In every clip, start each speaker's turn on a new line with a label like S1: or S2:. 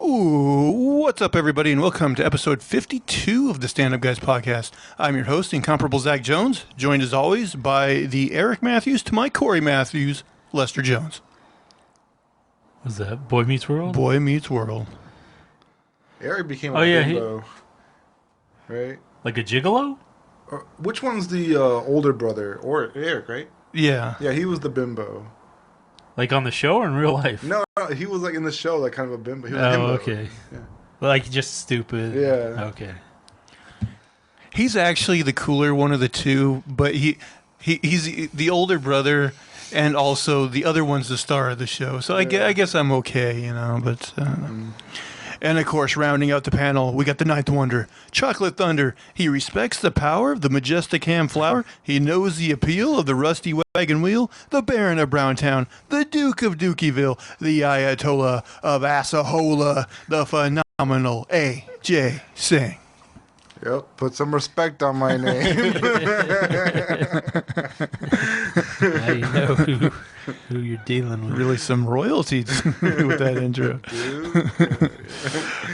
S1: Ooh, what's up, everybody, and welcome to episode 52 of the Stand Up Guys podcast. I'm your host, incomparable Zach Jones, joined as always by the Eric Matthews to my Corey Matthews, Lester Jones.
S2: Was that Boy Meets World?
S1: Boy Meets World.
S3: Eric became a bimbo, right?
S2: Like a gigolo?
S3: Which one's the older brother? Or Eric, right?
S1: Yeah.
S3: Yeah, he was the bimbo.
S2: Like on the show or in real life?
S3: No, he was like in the show, like kind of a bimbo. He was
S2: Oh,
S3: a bimbo.
S2: okay.
S3: Yeah.
S2: Like just stupid.
S3: Yeah.
S2: Okay.
S1: He's actually the cooler one of the two, but he's the older brother, and also the other one's the star of the show. So I guess I'm okay, you know, but... And, of course, rounding out the panel, we got the Ninth Wonder, Chocolate Thunder. He respects the power of the majestic ham flour. He knows the appeal of the rusty wagon wheel. The Baron of Browntown, the Duke of Dookieville, the Ayatollah of Assahola, the phenomenal A.J. Singh.
S3: Yep, put some respect on my name.
S2: Now you know who you're dealing with.
S1: Really some royalties with that intro.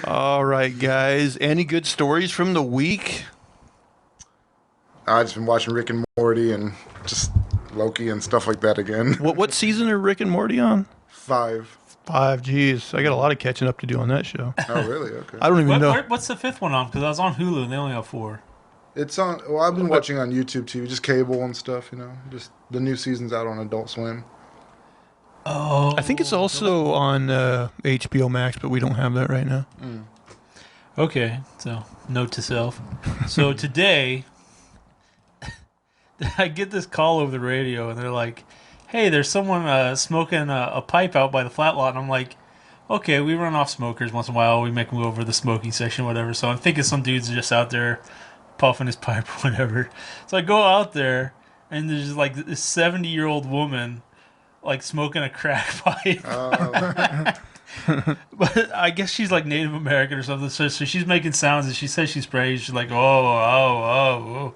S1: All right, guys. Any good stories from the week?
S3: I've just been watching Rick and Morty and just Loki and stuff like that again.
S1: What season are Rick and Morty on?
S3: 5.
S1: 5. Geez, I got a lot of catching up to do on that show.
S3: Oh, really? Okay.
S1: I don't even know.
S2: What's the fifth one on? Because I was on Hulu and they only have 4.
S3: It's on. Well, I've been watching on YouTube too, just cable and stuff. You know, just the new season's out on Adult Swim.
S2: Oh.
S1: I think it's also on HBO Max, but we don't have that right now.
S2: Okay, so note to self. So today, I get this call over the radio and they're like, hey, there's someone smoking a pipe out by the flat lot. And I'm like, okay, we run off smokers once in a while. We make them go over the smoking section, whatever. So I'm thinking some dude's just out there puffing his pipe or whatever. So I go out there, and there's like this 70-year-old woman like smoking a crack pipe. But I guess she's like Native American or something. So she's making sounds, and she says she's praying. She's like, oh.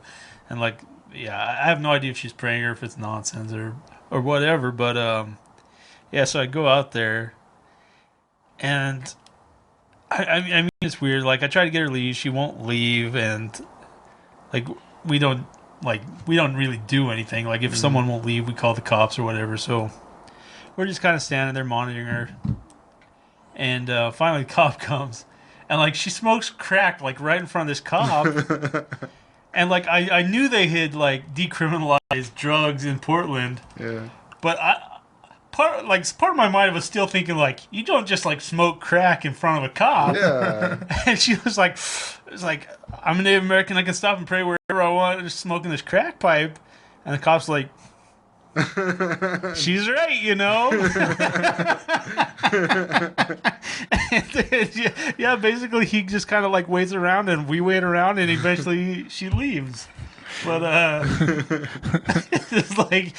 S2: And like, yeah, I have no idea if she's praying or if it's nonsense or whatever, but yeah, so I go out there, and I mean, it's weird. Like, I try to get her to leave, she won't leave, and like, we don't really do anything. Like, if someone won't leave, we call the cops or whatever. So we're just kind of standing there monitoring her, and finally the cop comes, and like, she smokes crack like right in front of this cop. And like, I knew they had like decriminalized drugs in Portland. Yeah. But part of my mind was still thinking like, you don't just like smoke crack in front of a cop. Yeah. And she was like, I'm a Native American, I can stop and pray wherever I want, just smoking this crack pipe. And the cop's like, she's right, you know. And, yeah, basically he just kind of like waits around and we wait around and eventually she leaves. But it's like,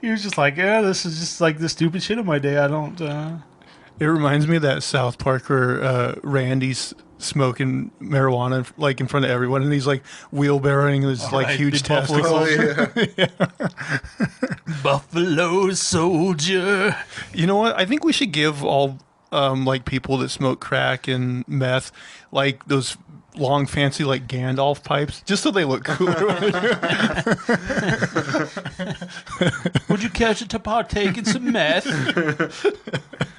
S2: he was just like, yeah, this is just like the stupid shit of my day. I don't.
S1: It reminds me of that South Park where Randy's smoking marijuana like in front of everyone, and he's like wheelbarrowing his like huge testicles.
S3: Oh, yeah.
S2: Buffalo Soldier.
S1: You know what? I think we should give all like people that smoke crack and meth like those long fancy like Gandalf pipes, just so they look cooler.
S2: Would you catch it to partake in some meth?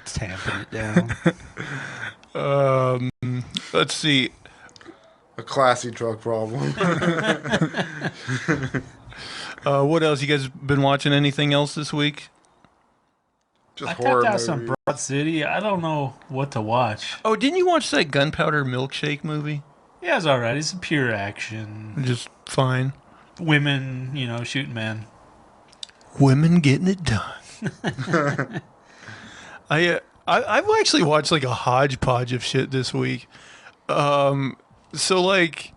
S2: Tamping it down.
S1: Let's see.
S3: A classy drug problem.
S1: What else? You guys been watching anything else this week?
S3: Just
S2: I
S3: horror
S2: tapped out
S3: movies.
S2: some Broad City. I don't know what to watch.
S1: Oh, didn't you watch that Gunpowder Milkshake movie?
S2: Yeah, it's all right. It's a pure action.
S1: Just fine.
S2: Women, you know, shooting men.
S1: Women getting it done. I've actually watched like a hodgepodge of shit this week. So like,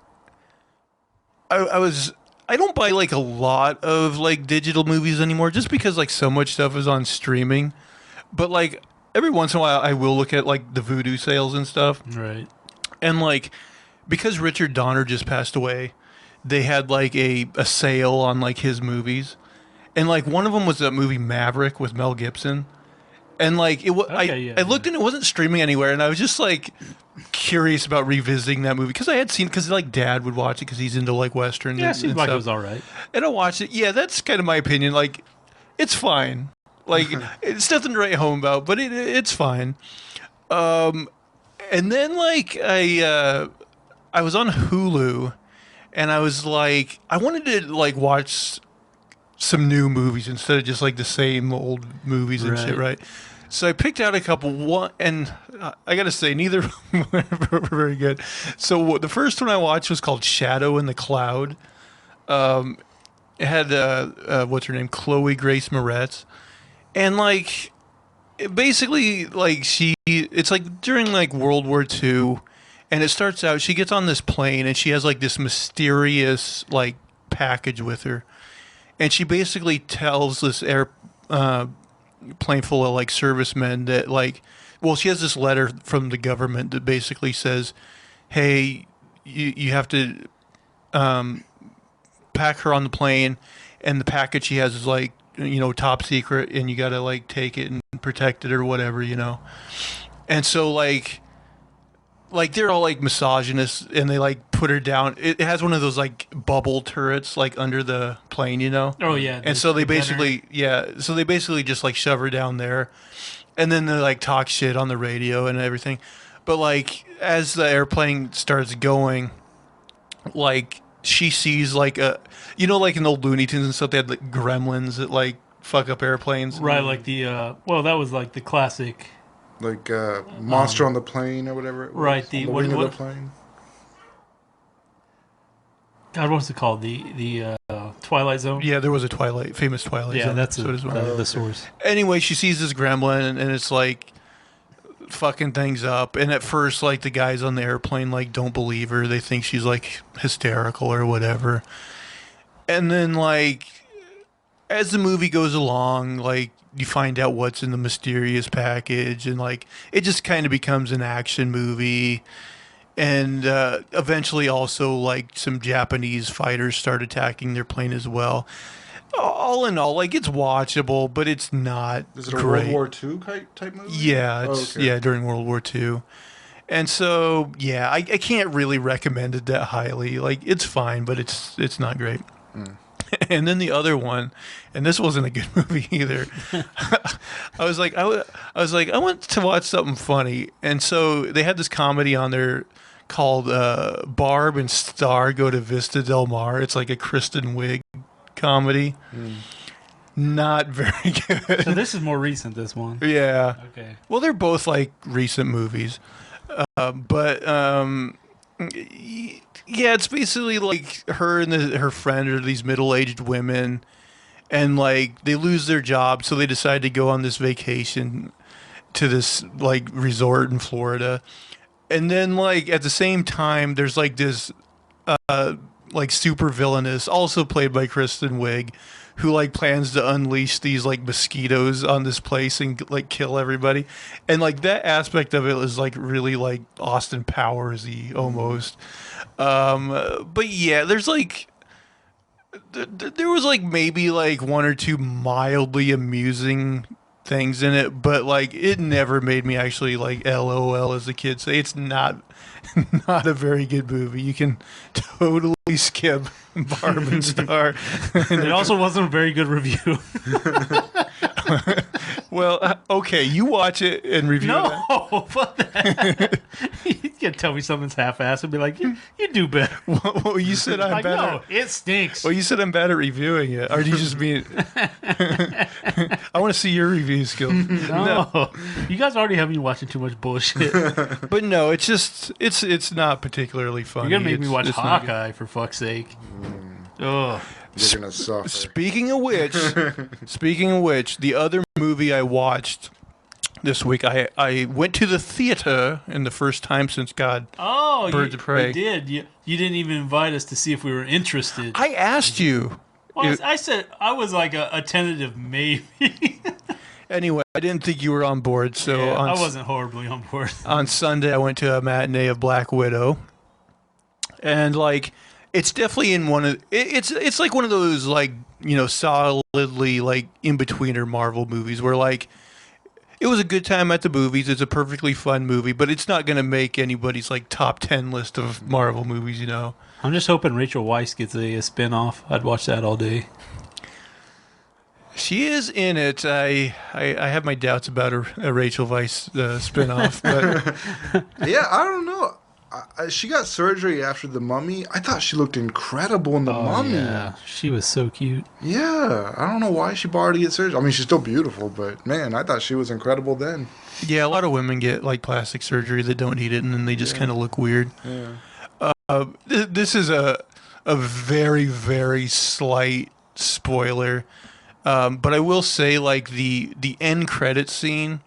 S1: I don't buy like a lot of like digital movies anymore, just because like so much stuff is on streaming. But like every once in a while, I will look at like the Vudu sales and stuff.
S2: Right.
S1: And like, because Richard Donner just passed away, they had like a sale on like his movies. And like one of them was that movie Maverick with Mel Gibson. And like
S2: Okay,
S1: I looked and it wasn't streaming anywhere, and I was just like curious about revisiting that movie because I had seen because like Dad would watch it because he's into like Western.
S2: Yeah, it
S1: and
S2: seemed like
S1: stuff.
S2: it was all right.
S1: And I watched it. Yeah, that's kind of my opinion. Like, it's fine. Like, it's nothing to write home about, but it's fine. And then like I was on Hulu, and I was like, I wanted to like watch some new movies instead of just like the same old movies and shit, right? So I picked out a couple. One, and I gotta say, neither of them were very good. So the first one I watched was called Shadow in the Cloud. It had what's her name, Chloe Grace Moretz, and like basically like it's like during like World War II, and it starts out she gets on this plane and she has like this mysterious like package with her, and she basically tells this plane full of like servicemen that like, well, she has this letter from the government that basically says, hey, you have to pack her on the plane, and the package she has is like, you know, top secret, and you got to like take it and protect it or whatever, you know. And so like they're all like misogynists, and they like put her down. It has one of those like bubble turrets like under the plane, you know.
S2: Oh yeah.
S1: And so they basically just like shove her down there, and then they like talk shit on the radio and everything. But like as the airplane starts going, like she sees like you know, like in the old Looney Tunes and stuff, they had like gremlins that like fuck up airplanes.
S2: Right, like the that was like the classic.
S3: Like Monster on the Plane or whatever it was.
S2: Right,
S3: on the wing of the plane.
S2: God, what's it called? The Twilight Zone.
S1: Yeah, there was a famous Twilight Zone.
S2: Yeah, that's
S1: well.
S2: the source.
S1: Anyway, she sees this gremlin, and it's like fucking things up. And at first, like the guys on the airplane like don't believe her. They think she's like hysterical or whatever. And then like as the movie goes along, like you find out what's in the mysterious package, and like it just kind of becomes an action movie. And eventually also like some Japanese fighters start attacking their plane as well. All in all, like it's watchable, but it's not
S3: Is it a
S1: great.
S3: World War II type movie?
S1: Yeah, yeah, during World War II. And so, yeah, I can't really recommend it that highly. Like, it's fine, but it's not great. And then the other one, and this wasn't a good movie either. I was like, I want to watch something funny, and so they had this comedy on there called Barb and Star Go to Vista Del Mar. It's like a Kristen Wiig comedy. Not very good.
S2: So this is more recent. This one.
S1: Yeah.
S2: Okay.
S1: Well, they're both like recent movies, but yeah, it's basically like her and her friend are these middle-aged women, and like they lose their job, so they decide to go on this vacation to this like resort in Florida. And then like at the same time there's like this like super villainous, also played by Kristen Wiig, who like plans to unleash these like mosquitoes on this place and like kill everybody. And like that aspect of it is like really like Austin Powers-y almost. But yeah, there's like there was like maybe like one or two mildly amusing things in it, but like it never made me actually like LOL, as the kids say. It's not a very good movie. You can totally skip Barb and Star.
S2: It also wasn't a very good review.
S1: Well, okay, you watch it and review it.
S2: No, fuck that. You can't tell me something's half-assed and be like, you do better.
S1: Well, you said I'm
S2: like,
S1: bad.
S2: no, it stinks.
S1: Well, you said I'm bad at reviewing it. Or do you just mean? I want to see your review skills.
S2: No, you guys already have me watching too much bullshit.
S1: But no, it's just it's not particularly funny.
S2: You're gonna make me watch
S1: it's not good.
S2: Hawkeye for fuck's sake. Ugh.
S3: You're gonna suffer.
S1: Speaking of which, the other movie I watched this week, I went to the theater in the first time since Birds of Prey.
S2: You did. You didn't even invite us to see if we were interested.
S1: I asked you.
S2: Well, I said I was like a tentative maybe.
S1: Anyway, I didn't think you were on board, so
S2: Yeah, I wasn't horribly on board.
S1: On Sunday, I went to a matinee of Black Widow, and like it's definitely in one of it's like one of those like, you know, solidly like in betweener Marvel movies where like It was a good time at the movies. It's a perfectly fun movie, but it's not going to make anybody's like top 10 list of Marvel movies, you know.
S2: I'm just hoping Rachel Weisz gets a spin-off. I'd watch that all day.
S1: She is in it. I have my doubts about a Rachel Weisz spinoff, but
S3: Yeah, I don't know. She got surgery after The Mummy. I thought she looked incredible in The Mummy.
S2: Yeah, she was so cute.
S3: Yeah, I don't know why she bothered to get surgery. I mean, she's still beautiful, but man, I thought she was incredible then.
S1: yeah, a lot of women get like plastic surgery that don't need it, and then they just kind of look weird.
S3: Yeah.
S1: This is a very, very slight spoiler, but I will say like the end credit scene,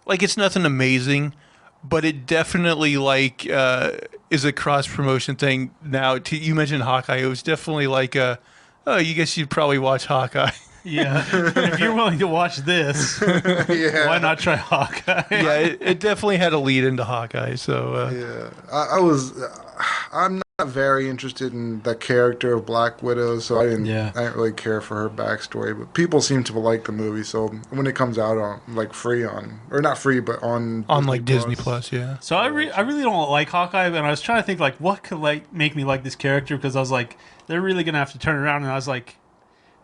S1: like it's nothing amazing, but it definitely like is a cross promotion thing. Now, you mentioned Hawkeye. It was definitely like you guess you'd probably watch Hawkeye.
S2: Yeah, if you're willing to watch this,
S3: Yeah.
S2: why not try Hawkeye?
S1: Yeah, it definitely had a lead into Hawkeye. So
S3: Yeah, I'm not very interested in the character of Black Widow, so I didn't really care for her backstory. But people seem to like the movie, so when it comes out on like free on, or not free, but on
S1: like Disney Plus, yeah.
S2: So I really don't like Hawkeye, and I was trying to think like what could like make me like this character, because I was like, they're really gonna have to turn around, and I was like,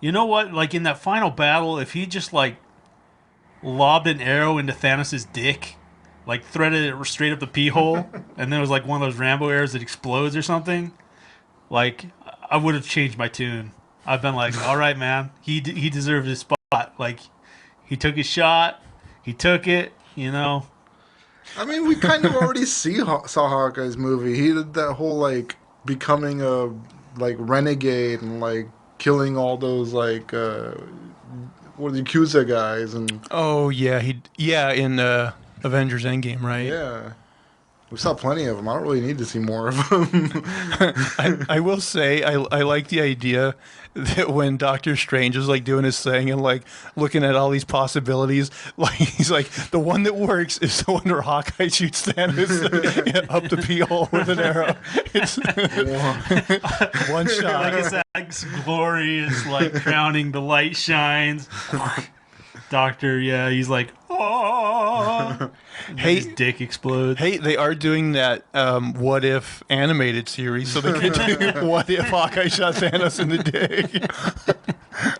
S2: you know what? Like in that final battle, if he just like lobbed an arrow into Thanos' dick, like threaded it straight up the pee hole, and then it was like one of those Rambo arrows that explodes or something, like I would have changed my tune. I've been like, all right, man, he deserved his spot. Like he took his shot, he took it, you know.
S3: I mean, we kind of already saw Hawkeye's movie. He did that whole like becoming a like renegade and like killing all those like what are the Yakuza guys and
S1: Oh yeah, in Avengers Endgame, right?
S3: yeah. We saw plenty of them. I don't really need to see more of them.
S1: I will say I like the idea that when Doctor Strange is like doing his thing and like looking at all these possibilities, like he's like the one that works is the one where Hawkeye shoots Thanos up the pee hole with an arrow. It's one shot.
S2: Like it's that glorious, like crowning, the light shines. Doctor, yeah, he's like, oh,
S1: Hey,
S2: his dick explodes.
S1: Hey, they are doing that What If animated series, so they could do What If Hawkeye shot Thanos in the dick.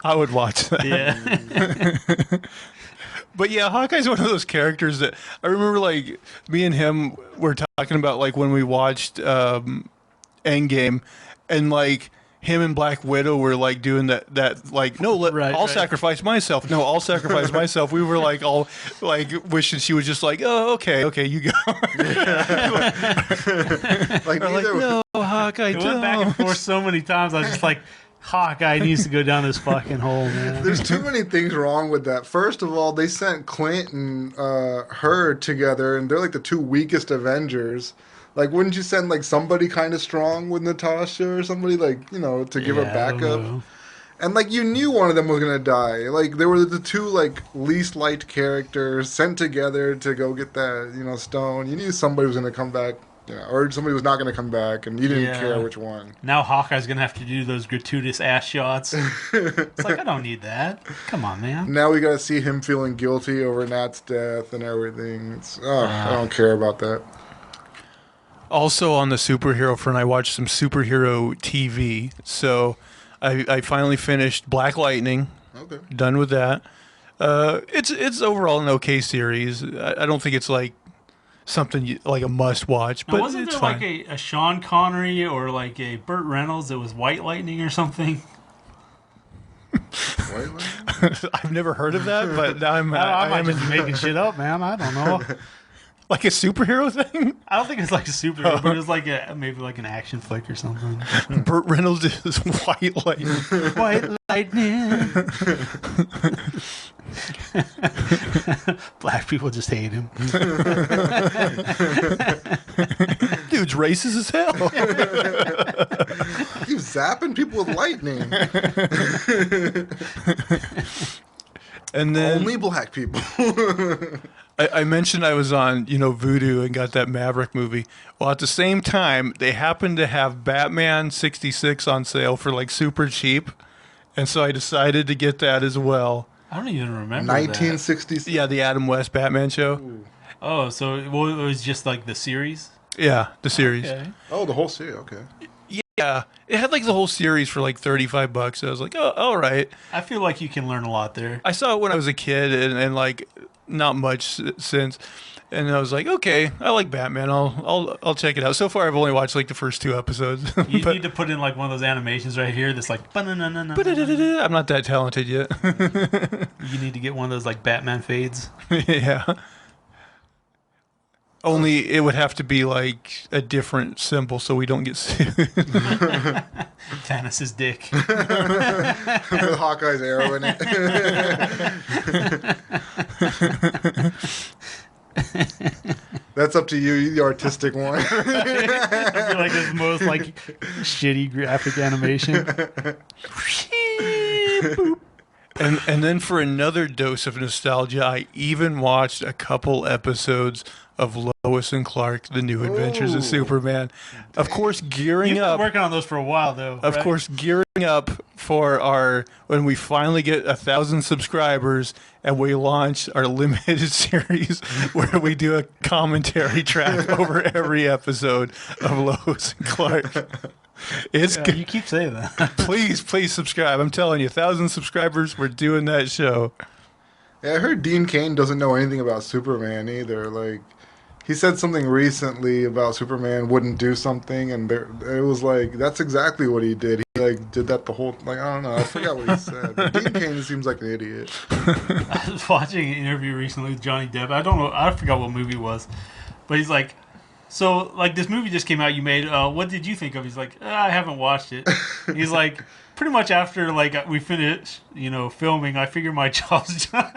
S1: I would watch that.
S2: Yeah.
S1: But yeah, Hawkeye's one of those characters that I remember, like, me and him were talking about, like, when we watched Endgame, and, like, him and Black Widow were like doing that like, no, I'll sacrifice myself. No, I'll sacrifice myself. We were like all like wishing she was just like, oh, okay, you go.
S3: Like,
S1: no, Hawkeye,
S2: It went back and forth so many times. I was just like, Hawkeye needs to go down this fucking hole, man.
S3: There's too many things wrong with that. First of all, they sent Clint and her together, and they're like the two weakest Avengers. Like, wouldn't you send, like, somebody kind of strong with Natasha or somebody, like, you know, to give her backup? And, like, you knew one of them was going to die. Like, they were the two, like, least liked characters sent together to go get that, you know, stone. You knew somebody was going to come back, you know, or somebody was not going to come back, and you didn't care which one.
S2: Now Hawkeye's going to have to do those gratuitous ass shots. It's like, I don't need that. Come on, man.
S3: Now we got to see him feeling guilty over Nat's death and everything. I don't care about that.
S1: Also on the superhero front, I watched some superhero TV. So I finally finished Black Lightning.
S3: Okay.
S1: Done with that. It's overall an okay series. I don't think it's like something like a must watch, but
S2: wasn't
S1: it's
S2: there
S1: fine.
S2: like a Sean Connery or like a Burt Reynolds that was White Lightning or something?
S3: White Lightning?
S1: I've never heard of that, but now
S2: I might just be making shit up, man. I don't know.
S1: Like a superhero thing?
S2: I don't think it's like a superhero, but it's like maybe like an action flick or something.
S1: Burt Reynolds is White Lightning.
S2: White Lightning. Black people just hate him.
S1: Dude's racist as hell.
S3: He was zapping people with lightning.
S1: And then
S3: Only black people.
S1: I mentioned I was on, Vudu and got that Maverick movie. Well, at the same time, they happened to have Batman 66 on sale for like super cheap. And so I decided to get that as well.
S2: I don't even remember
S3: 1966.
S1: Yeah, the Adam West Batman show.
S3: Ooh.
S2: Oh, so it was just like the series?
S1: Yeah, the series.
S2: Okay.
S3: Oh, the whole series. Okay.
S1: Yeah, it had like the whole series for like $35. So I was like, oh, all right.
S2: I feel like you can learn a lot there.
S1: I saw it when I was a kid, and like not much since. And I was like, okay, I like Batman. I'll check it out. So far, I've only watched like the first 2 episodes.
S2: You need to put in like one of those animations right here that's like. Ba-na-na-na-na.
S1: I'm not that talented yet.
S2: You need to get one of those like Batman fades.
S1: Yeah. Only it would have to be like a different symbol so we don't get sued.
S2: Thanos' dick.
S3: With Hawkeye's arrow in it. That's up to you. You're the artistic one.
S2: I feel like it's the most like shitty graphic animation.
S1: And then for another dose of nostalgia, I even watched a couple episodes of Lois and Clark: The New Adventures of
S3: Ooh.
S1: Superman. Of course, gearing
S2: You've been
S1: up.
S2: working on those for a while, though.
S1: Of
S2: right?
S1: course, gearing up for when we finally get 1,000 subscribers and we launch our limited series where we do a commentary track over every episode of Lois and Clark. It's
S2: Yeah, you keep saying that.
S1: please subscribe. I'm telling you, 1,000 subscribers, we're doing that show.
S3: Yeah, I heard Dean Cain doesn't know anything about Superman either. Like, he said something recently about Superman wouldn't do something, and it was like, that's exactly what he did. He like did that the whole, like, I don't know, I forgot what he said. But Dean Cain seems like an idiot.
S2: I was watching an interview recently with Johnny Depp. I don't know. I forgot what movie it was, but he's like, so like this movie just came out. You made. What did you think of? He's like, I haven't watched it. He's like, pretty much after like we finish, filming. I figure my job's done.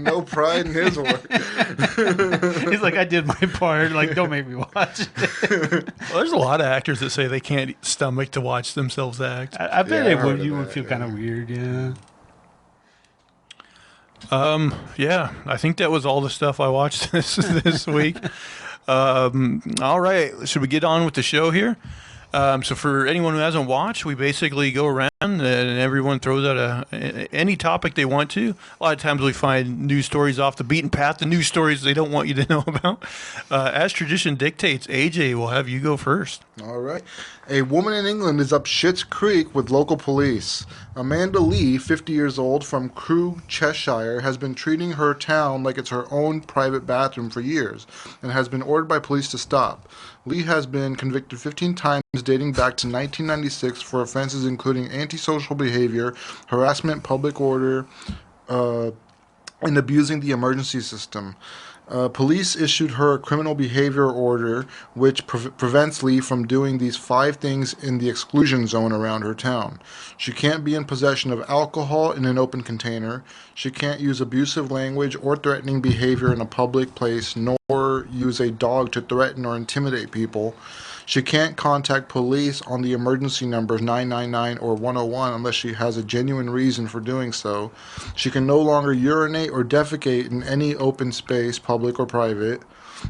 S3: No pride in his work.
S2: He's like, I did my part. Like, don't make me watch it.
S1: Well, there's a lot of actors that say they can't stomach to watch themselves act.
S2: I bet
S3: Yeah, I
S2: it
S3: heard
S2: would.
S3: of
S2: You would
S3: that,
S2: feel kind of weird. Yeah.
S1: Yeah, I think that was all the stuff I watched this week. All right, should we get on with the show here? So for anyone who hasn't watched, we basically go around and everyone throws out any topic they want to. A lot of times we find news stories off the beaten path, the news stories they don't want you to know about. As tradition dictates, AJ, we'll have you go first.
S3: All right. A woman in England is up Schitt's Creek with local police. Amanda Lee, 50 years old, from Crewe, Cheshire, has been treating her town like it's her own private bathroom for years and has been ordered by police to stop. Lee has been convicted 15 times dating back to 1996 for offenses including antisocial behavior, harassment, public order, and abusing the emergency system. Police issued her a criminal behavior order, which prevents Lee from doing these 5 things in the exclusion zone around her town. She can't be in possession of alcohol in an open container. She can't use abusive language or threatening behavior in a public place, nor use a dog to threaten or intimidate people. She can't contact police on the emergency numbers 999 or 101 unless she has a genuine reason for doing so. She can no longer urinate or defecate in any open space, public or private.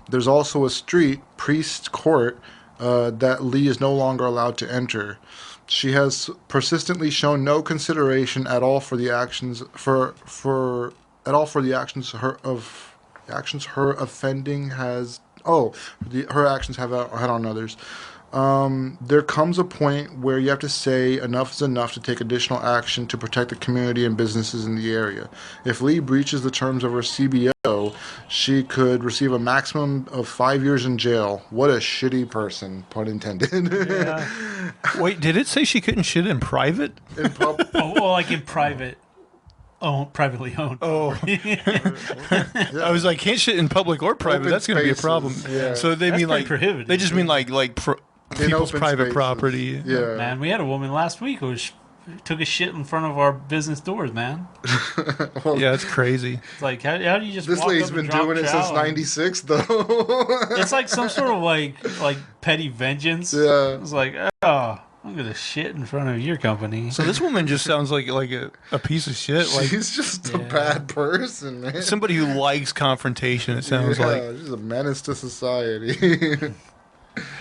S3: There's also a street, Priest's Court, that Lee is no longer allowed to enter. She has persistently shown no consideration at all for the actions her offending has. Her actions have had on others. There comes a point where you have to say enough is enough to take additional action to protect the community and businesses in the area. If Lee breaches the terms of her CBO, she could receive a maximum of 5 years in jail. What a shitty person, pun intended.
S2: Yeah.
S1: Wait, did it say she couldn't shit in private?
S3: In pub-
S2: Oh, well, like in private. Oh, privately owned.
S1: Oh, I was like, can't shit in public or private.
S3: Open
S1: That's going to be a
S3: spaces,
S1: problem.
S3: yeah.
S1: So they
S2: That's
S1: mean
S2: pretty
S1: like
S2: prohibited.
S1: they just mean like people's
S3: open
S1: private
S3: spaces.
S1: property.
S3: Yeah.
S2: Man, we had a woman last week who took a shit in front of our business doors, man.
S1: Yeah, it's crazy.
S2: It's like, how do you just
S3: This
S2: walk
S3: lady's
S2: up
S3: been
S2: and drop
S3: doing it
S2: chow
S3: since
S2: and-
S3: '96, though.
S2: It's like some sort of like petty vengeance.
S3: Yeah.
S2: It's like, oh, I'm going to shit in front of your company.
S1: So this woman just sounds like a piece of shit. Like
S3: She's just a
S2: Yeah.
S3: bad person, man.
S1: somebody who likes confrontation. It sounds like.
S3: she's a menace to society.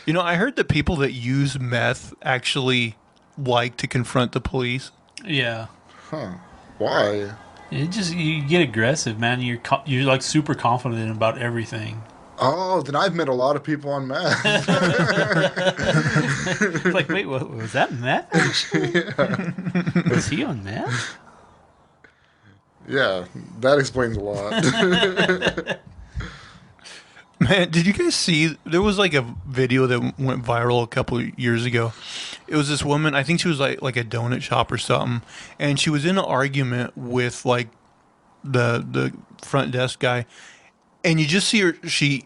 S1: You know, I heard that people that use meth actually like to confront the police.
S2: Yeah.
S3: Huh. Why?
S2: You get aggressive, man. You're like super confident about everything.
S3: Oh, then I've met a lot of people on meth.
S2: It's like, wait, what was that meth? Actually?
S3: Yeah.
S2: Was he on meth?
S3: Yeah, that explains a lot.
S1: Man, did you guys see? There was like a video that went viral a couple of years ago. It was this woman. I think she was like a donut shop or something, and she was in an argument with like the front desk guy, and you just see her. She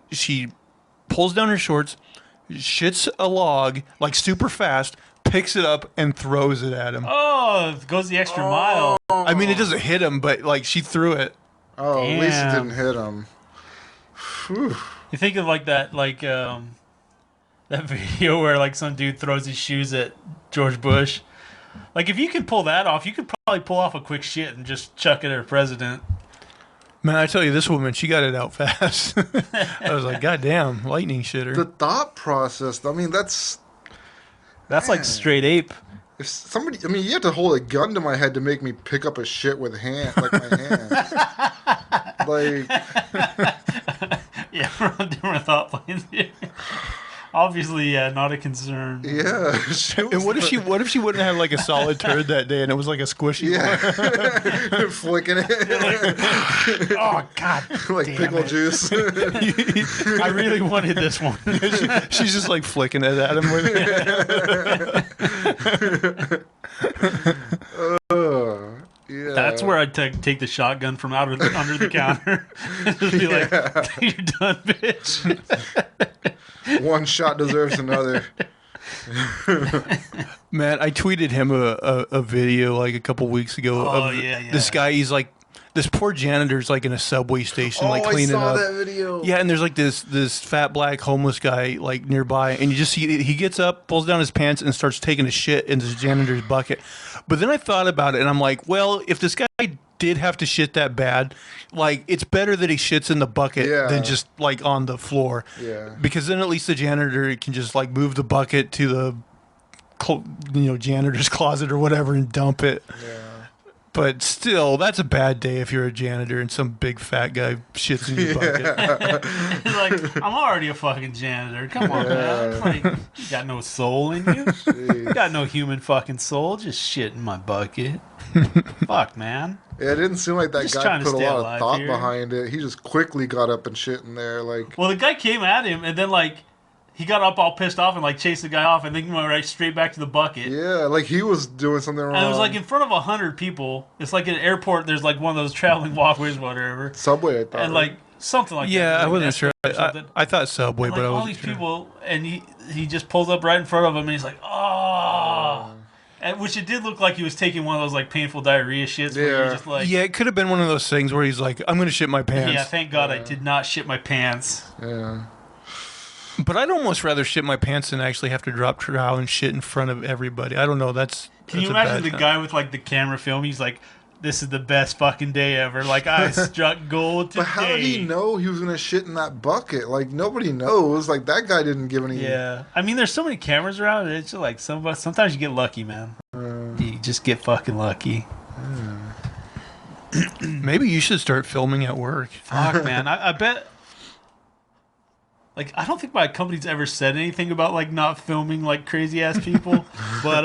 S1: pulls down her shorts, shits a log like super fast, picks it up and throws it at him.
S2: Oh, goes the extra mile.
S1: I mean, it doesn't hit him, but like she threw it.
S3: Oh, at least it
S2: Damn.
S3: didn't hit him. Whew.
S2: You think of like that, that video where like some dude throws his shoes at George Bush. Like if you could pull that off, you could probably pull off a quick shit and just chuck it at a president.
S1: Man, I tell you, this woman, she got it out fast. I was like, God damn, lightning shitter.
S3: The thought process, I mean, that's
S2: like straight ape.
S3: if somebody. I mean, you have to hold a gun to my head to make me pick up a shit with my hand. Like,
S2: Yeah, we're on different thought planes here. Obviously, yeah, not a concern.
S3: yeah.
S1: And what if she wouldn't have like a solid turd that day and it was like a squishy one?
S3: Yeah, flicking it
S2: Oh God,
S3: like
S2: damn
S3: pickle
S2: it.
S3: juice.
S2: I really wanted this one.
S1: She's just like flicking it at him with
S3: Yeah.
S2: That's where I'd take the shotgun from under the counter and just be like, "You're done, bitch."
S3: One shot deserves another.
S1: Man, I tweeted him a video like a couple weeks ago of this guy. He's like, this poor janitor's like in a subway station, like cleaning
S3: I saw
S1: up.
S3: that video.
S1: Yeah, and there's like this fat black homeless guy like nearby, and you just see he gets up, pulls down his pants, and starts taking a shit in this janitor's bucket. But then I thought about it, and I'm like, well, if this guy did have to shit that bad, like it's better that he shits in the bucket than just like on the floor.
S3: Yeah.
S1: Because then at least the janitor can just like move the bucket to the janitor's closet or whatever and dump it.
S3: Yeah.
S1: But still, that's a bad day if you're a janitor and some big fat guy shits in your bucket.
S2: Like, I'm already a fucking janitor. Come on, man. Like, you got no soul in you. You got no human fucking soul. Just shit in my bucket. Fuck, man.
S3: Yeah, it didn't seem like that
S2: Just
S3: guy
S2: trying to
S3: put a
S2: stay
S3: lot of
S2: alive
S3: thought
S2: here.
S3: behind it. He just quickly got up and shit in there. Like,
S2: Well, the guy came at him, and then, like, he got up all pissed off and, like, chased the guy off, and then he went right straight back to the bucket.
S3: yeah, like he was doing something wrong.
S2: And it was, like, in front of 100 people. It's like at an airport, there's, like, one of those traveling walkways, whatever.
S3: Subway, I thought.
S2: And, like, something like that.
S1: Yeah, I
S2: like
S1: wasn't
S2: an
S1: sure.
S2: escort or something.
S1: I thought Subway,
S2: And,
S1: but
S2: like,
S1: I
S2: all
S1: wasn't
S2: these
S1: sure.
S2: people, and he just pulls up right in front of him, and he's like, oh. And, which it did look like he was taking one of those, like, painful diarrhea shits where you're just like,
S1: Yeah, it could have been one of those things where he's like, I'm going to shit my pants.
S2: yeah, thank God I did not shit my pants.
S3: yeah.
S1: But I'd almost rather shit my pants than actually have to drop trowel and shit in front of everybody. I don't know.
S2: Can you imagine the guy with, like, the camera film? He's like, this is the best fucking day ever. Like, I struck gold today.
S3: But how did he know he was gonna shit in that bucket? Like nobody knows. Like that guy didn't give any.
S2: Yeah. I mean, there's so many cameras around. It's just like sometimes you get lucky, man. You just get fucking lucky.
S1: Maybe you should start filming at work.
S2: Fuck, man. I bet. Like, I don't think my company's ever said anything about, like, not filming, like, crazy-ass people. But,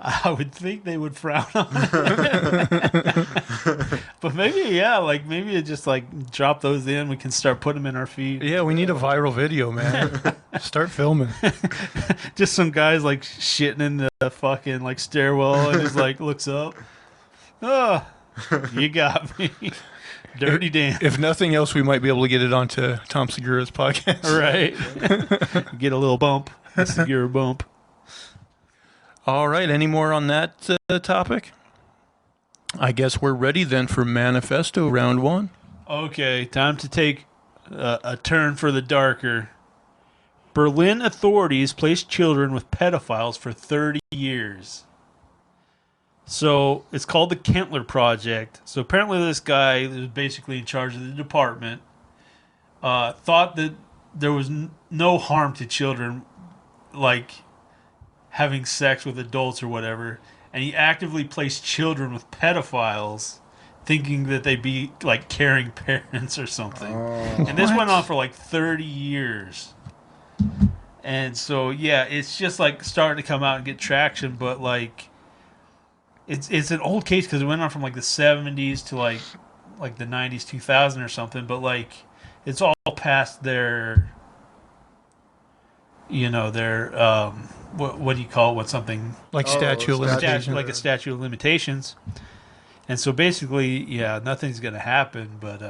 S2: I would think they would frown on it. But maybe, yeah, like, maybe it just, like, drop those in. We can start putting them in our feed.
S1: Yeah, we need a viral video, man. Start filming.
S2: Just some guys, like, shitting in the fucking, like, stairwell and just, like, looks up. Oh, you got me. Dirty Dan.
S1: If nothing else, we might be able to get it onto Tom Segura's podcast.
S2: Right. Get a little bump. A Segura bump.
S1: All right. Any more on that topic? I guess we're ready then for Manifesto round one.
S2: Okay, time to take a turn for the darker. Berlin authorities placed children with pedophiles for 30 years. So it's called the Kentler Project. So apparently this guy who's basically in charge of the department thought that there was no harm to children, like having sex with adults or whatever. and he actively placed children with pedophiles, thinking that they'd be like caring parents or something. And this went on for like 30 years. And so yeah, it's just like starting to come out and get traction, but like it's an old case because it went on from like the 70s to like the 90s, 2000 or something. But like it's all past their, their what do you call it? What something
S1: Like statute of limitations.
S2: like a statute of limitations. And so basically, yeah, nothing's gonna happen, but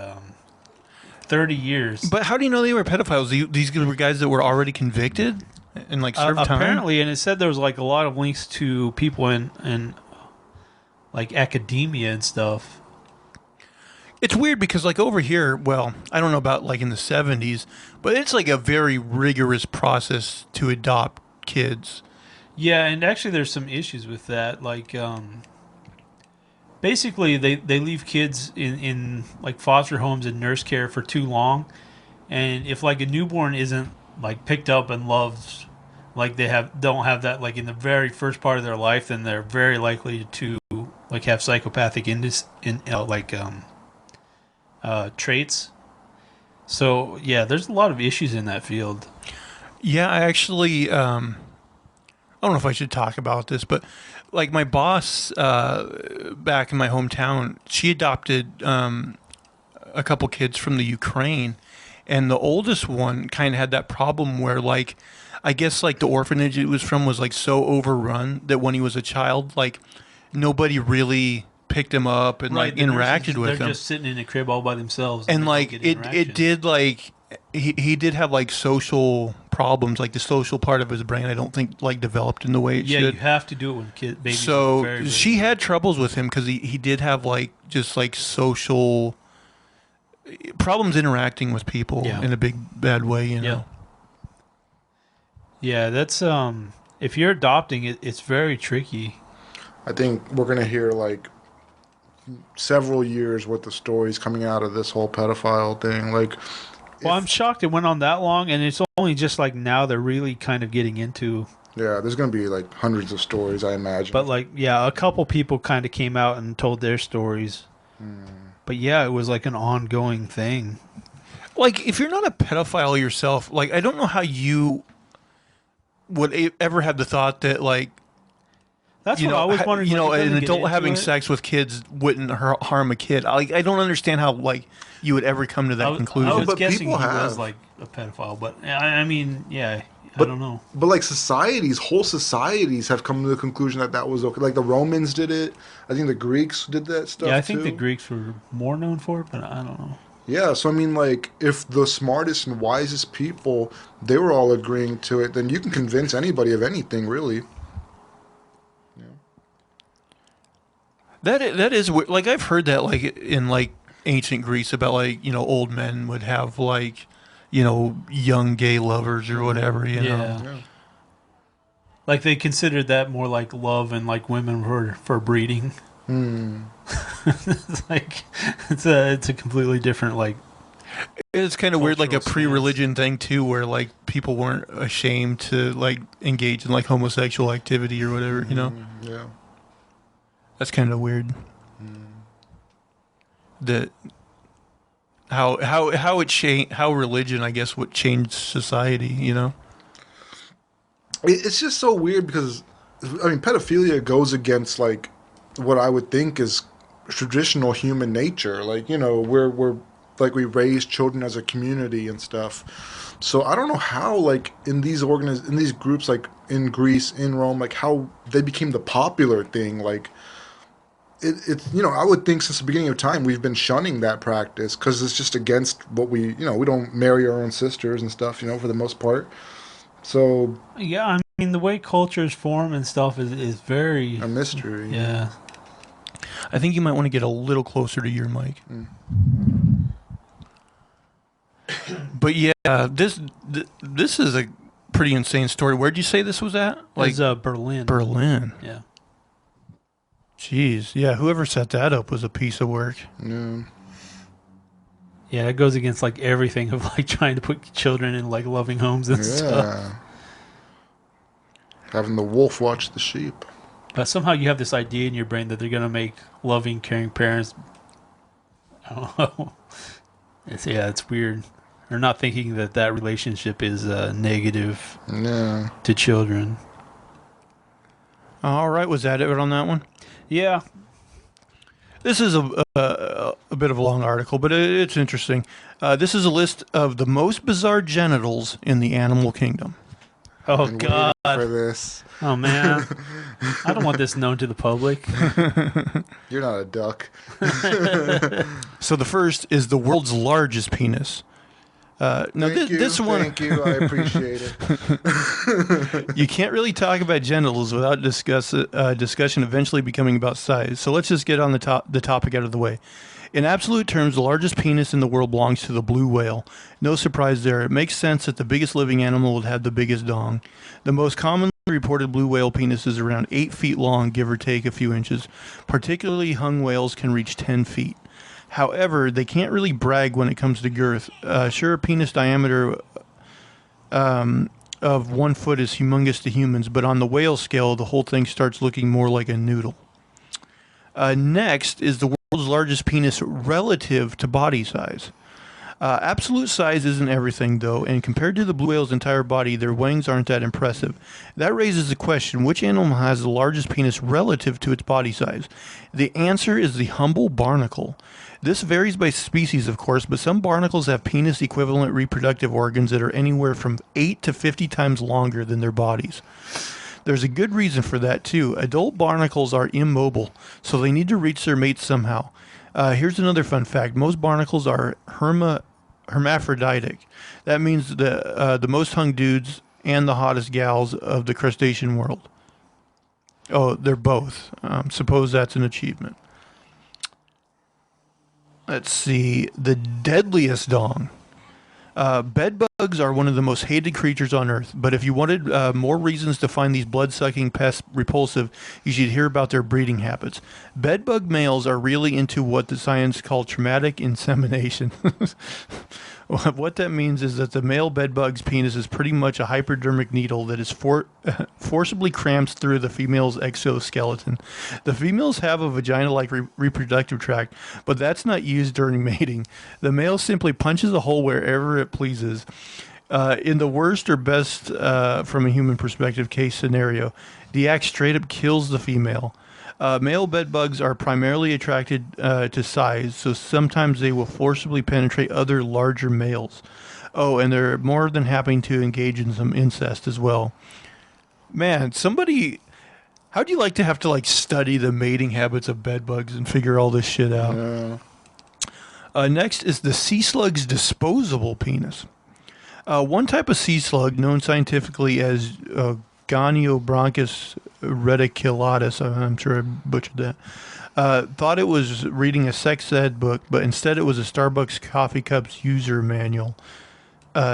S2: 30 years.
S1: But how do you know they were pedophiles? These were guys that were already convicted and like served time?
S2: Apparently, and it said there was like a lot of links to people in like academia and stuff.
S1: It's weird because like over here, well, I don't know about like in the 70s, but it's like a very rigorous process to adopt kids.
S2: Yeah, and actually there's some issues with that. Like basically they leave kids in like foster homes and nurse care for too long, and if like a newborn isn't like picked up and loved, like don't have that like in the very first part of their life, then they're very likely to like have psychopathic traits. So yeah, there's a lot of issues in that field.
S1: Yeah, I actually, I don't know if I should talk about this, but like my boss back in my hometown, she adopted a couple kids from the Ukraine, and the oldest one kind of had that problem where like, I guess like the orphanage it was from was like so overrun that when he was a child, like nobody really picked him up and like interacted with him.
S2: They're just sitting in a crib all by themselves.
S1: And like it did like he did have like social problems, like the social part of his brain I don't think like developed in the way it should.
S2: Yeah, you have to do it when babies
S1: so
S2: are very
S1: she had troubles with him because he did have like just like social problems interacting with people in a big bad way, you know.
S2: Yeah, that's if you're adopting it, it's very tricky.
S3: I think we're gonna hear like several years worth of stories coming out of this whole pedophile thing. Like,
S2: well, I'm shocked it went on that long, and it's only just like now they're really kind of getting into.
S3: Yeah, there's gonna be like hundreds of stories, I imagine.
S2: But like, yeah, a couple people kind of came out and told their stories. But yeah, it was like an ongoing thing.
S1: Like, if you're not a pedophile yourself, like, I don't know how you would ever have the thought that, like,
S2: that's what I was wondering.
S1: You know, an adult having sex with kids wouldn't harm a kid. Like, I don't understand how, like, you would ever come to that conclusion.
S2: I was
S3: but
S2: guessing
S3: people
S2: he was like a pedophile, but I mean, yeah, I don't know.
S3: But like whole societies have come to the conclusion that that was okay. Like the Romans did it. I think the Greeks did that stuff.
S2: Yeah, I think
S3: too.
S2: the Greeks were more known for it, but I don't know.
S3: Yeah, so I mean, like, if the smartest and wisest people, they were all agreeing to it, then you can convince anybody of anything, really.
S1: That is like I've heard that like in like ancient Greece about like, you know, old men would have like, you know, young gay lovers or whatever, you know.
S3: Yeah.
S2: Like they considered that more like love and like women for breeding. It's like it's a completely different like.
S1: It's kind of weird, like a
S2: stance.
S1: pre-religion thing too, where like people weren't ashamed to like engage in like homosexual activity or whatever, you know.
S3: Yeah.
S1: That's kind of weird. That how it changed, how religion, I guess, what changed society, you know.
S3: It's just so weird because, I mean, pedophilia goes against like what I would think is traditional human nature. Like, you know, we're like we raise children as a community and stuff. So I don't know how like in these groups like in Greece, in Rome, like how they became the popular thing. Like it's you know, I would think since the beginning of time we've been shunning that practice because it's just against what we don't marry our own sisters and stuff, you know, for the most part. So
S2: yeah, I mean the way cultures form and stuff is very
S3: a mystery.
S2: Yeah.
S1: I think you might want to get a little closer to your mic. But yeah, this is a pretty insane story. Where'd you say this was at?
S2: Like Berlin.
S1: Berlin.
S2: Yeah.
S1: Jeez, yeah. Whoever set that up was a piece of work.
S3: Yeah.
S2: Yeah, it goes against like everything of like trying to put children in like loving homes and stuff.
S3: Having the wolf watch the sheep.
S2: But somehow you have this idea in your brain that they're going to make loving, caring parents. I don't know. It's weird. Or not thinking that relationship is negative to children.
S1: All right, was that it on that one?
S2: Yeah.
S1: This is a bit of a long article, but it's interesting. This is a list of the most bizarre genitals in the animal kingdom.
S2: Oh, God.
S3: For this.
S2: Oh, man. I don't want this known to the public.
S3: You're not a duck.
S1: So the first is the world's largest penis. This one,
S3: thank you. I appreciate it.
S1: you can't really talk about genitals without discussion eventually becoming about size. So let's just get on the topic out of the way. In absolute terms, the largest penis in the world belongs to the blue whale. No surprise there. It makes sense that the biggest living animal would have the biggest dong. The most commonly reported blue whale penis is around 8 feet long, give or take a few inches. Particularly hung whales can reach 10 feet. However, they can't really brag when it comes to girth. Sure, a penis diameter of 1 foot is humongous to humans, but on the whale scale, the whole thing starts looking more like a noodle. Next is the world's largest penis relative to body size. Absolute size isn't everything, though, and compared to the blue whale's entire body, their wings aren't that impressive. That raises the question, which animal has the largest penis relative to its body size? The answer is the humble barnacle. This varies by species, of course, but some barnacles have penis-equivalent reproductive organs that are anywhere from 8 to 50 times longer than their bodies. There's a good reason for that, too. Adult barnacles are immobile, so they need to reach their mates somehow. Here's another fun fact. Most barnacles are hermaphroditic. That means the most hung dudes and the hottest gals of the crustacean world. Oh, they're both. Suppose that's an achievement. Let's see. The deadliest dong. Bed bugs are one of the most hated creatures on Earth, but if you wanted more reasons to find these blood-sucking pests repulsive, you should hear about their breeding habits. Bed bug males are really into what the science called traumatic insemination. What that means is that the male bed bug's penis is pretty much a hypodermic needle that is forcibly crammed through the female's exoskeleton. The females have a vagina-like reproductive tract, but that's not used during mating. The male simply punches a hole wherever it pleases. In the worst or best, from a human perspective, case scenario, the act straight up kills the female. Male bedbugs are primarily attracted to size, so sometimes they will forcibly penetrate other larger males. Oh, and they're more than happy to engage in some incest as well. Man, how'd you like to have to study the mating habits of bedbugs and figure all this shit out?
S3: Yeah.
S1: Next is the sea slug's disposable penis. One type of sea slug, known scientifically as Goniobronchus reticulatus, I'm sure I butchered that, thought it was reading a sex ed book, but instead it was a Starbucks coffee cup's user manual.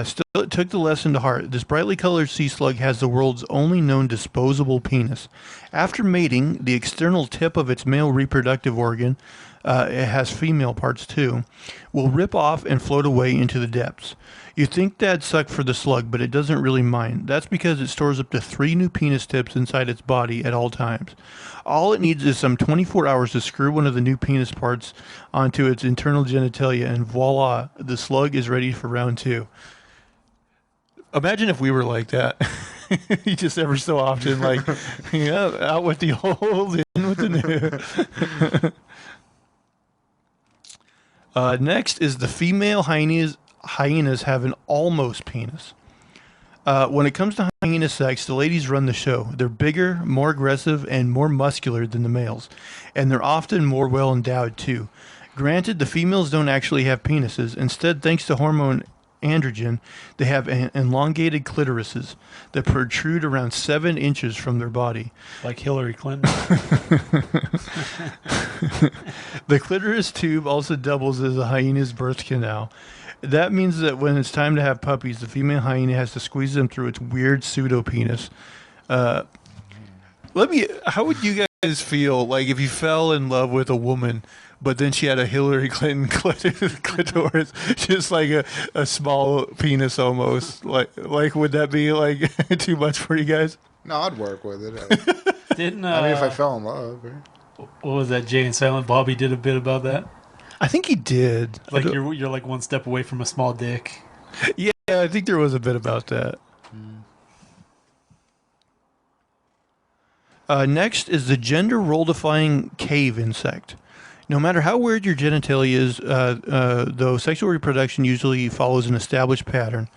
S1: Still, it took the lesson to heart. This brightly colored sea slug has the world's only known disposable penis. After mating, the external tip of its male reproductive organ, it has female parts too, will rip off and float away into the depths. You'd think that'd suck for the slug, but it doesn't really mind. That's because it stores up to 3 new penis tips inside its body at all times. All it needs is some 24 hours to screw one of the new penis parts onto its internal genitalia, and voila, the slug is ready for round 2. Imagine if we were like that. You just every so often, out with the old, in with the new. Next is the female hyenas have an almost penis. When it comes to hyena sex, the ladies run the show. They're bigger, more aggressive, and more muscular than the males. And they're often more well endowed, too. Granted, the females don't actually have penises. Instead, thanks to hormone androgen, they have elongated clitorises that protrude around 7 inches from their body.
S2: Like Hillary Clinton.
S1: The clitoris tube also doubles as a hyena's birth canal. That means that when it's time to have puppies, the female hyena has to squeeze them through its weird pseudo-penis. How would you guys feel if you fell in love with a woman, but then she had a Hillary Clinton clitoris, just like a small penis almost? Would that be too much for you guys?
S3: No, I'd work with it.
S2: Didn't
S3: I mean, if I fell in love, right?
S2: what was that? Jay and Silent Bobby did a bit about that.
S1: I think he did.
S2: Like you're like one step away from a small dick.
S1: Yeah, I think there was a bit about that. Next is the gender role-defying cave insect. No matter how weird your genitalia is, though sexual reproduction usually follows an established pattern.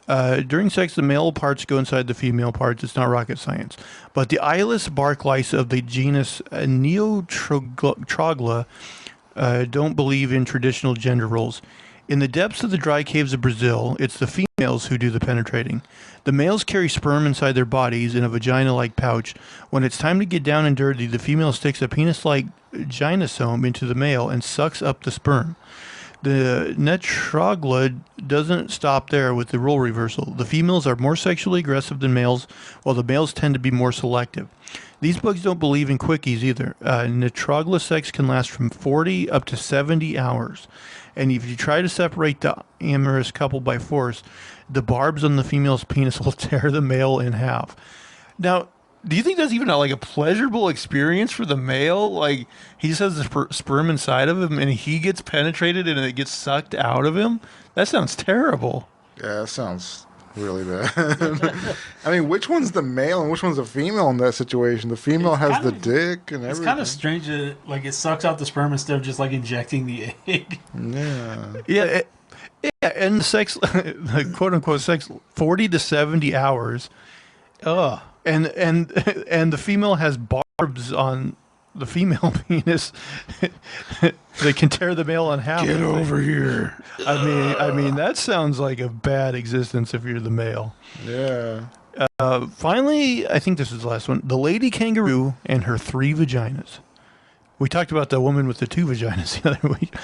S1: During sex, the male parts go inside the female parts. It's not rocket science. But the eyeless bark lice of the genus Neotrogla don't believe in traditional gender roles. In the depths of the dry caves of Brazil, it's the females who do the penetrating. The males carry sperm inside their bodies in a vagina-like pouch. When it's time to get down and dirty, the female sticks a penis-like gynosome into the male and sucks up the sperm. The Neotrogla doesn't stop there with the role reversal. The females are more sexually aggressive than males, while the males tend to be more selective. These bugs don't believe in quickies either. Neotrogla sex can last from 40 up to 70 hours. And if you try to separate the amorous couple by force, the barbs on the female's penis will tear the male in half. Now, do you think that's even like a pleasurable experience for the male? Like, he just has the sperm inside of him and he gets penetrated and it gets sucked out of him? That sounds terrible.
S3: Yeah, that sounds really bad. I mean, which one's the male and which one's the female in that situation? The female has the dick and everything.
S2: It's kind of strange that like it sucks out the sperm instead of just like injecting the egg.
S3: Yeah.
S1: Yeah, and sex, like, quote unquote sex, 40 to 70 hours. Ugh. And the female has barbs on the female penis. They can tear the male in half.
S2: Get over here.
S1: I mean that sounds like a bad existence if you're the male.
S3: Yeah.
S1: Finally, I think this is the last one. The lady kangaroo and her 3 vaginas. We talked about the woman with the 2 vaginas the other week.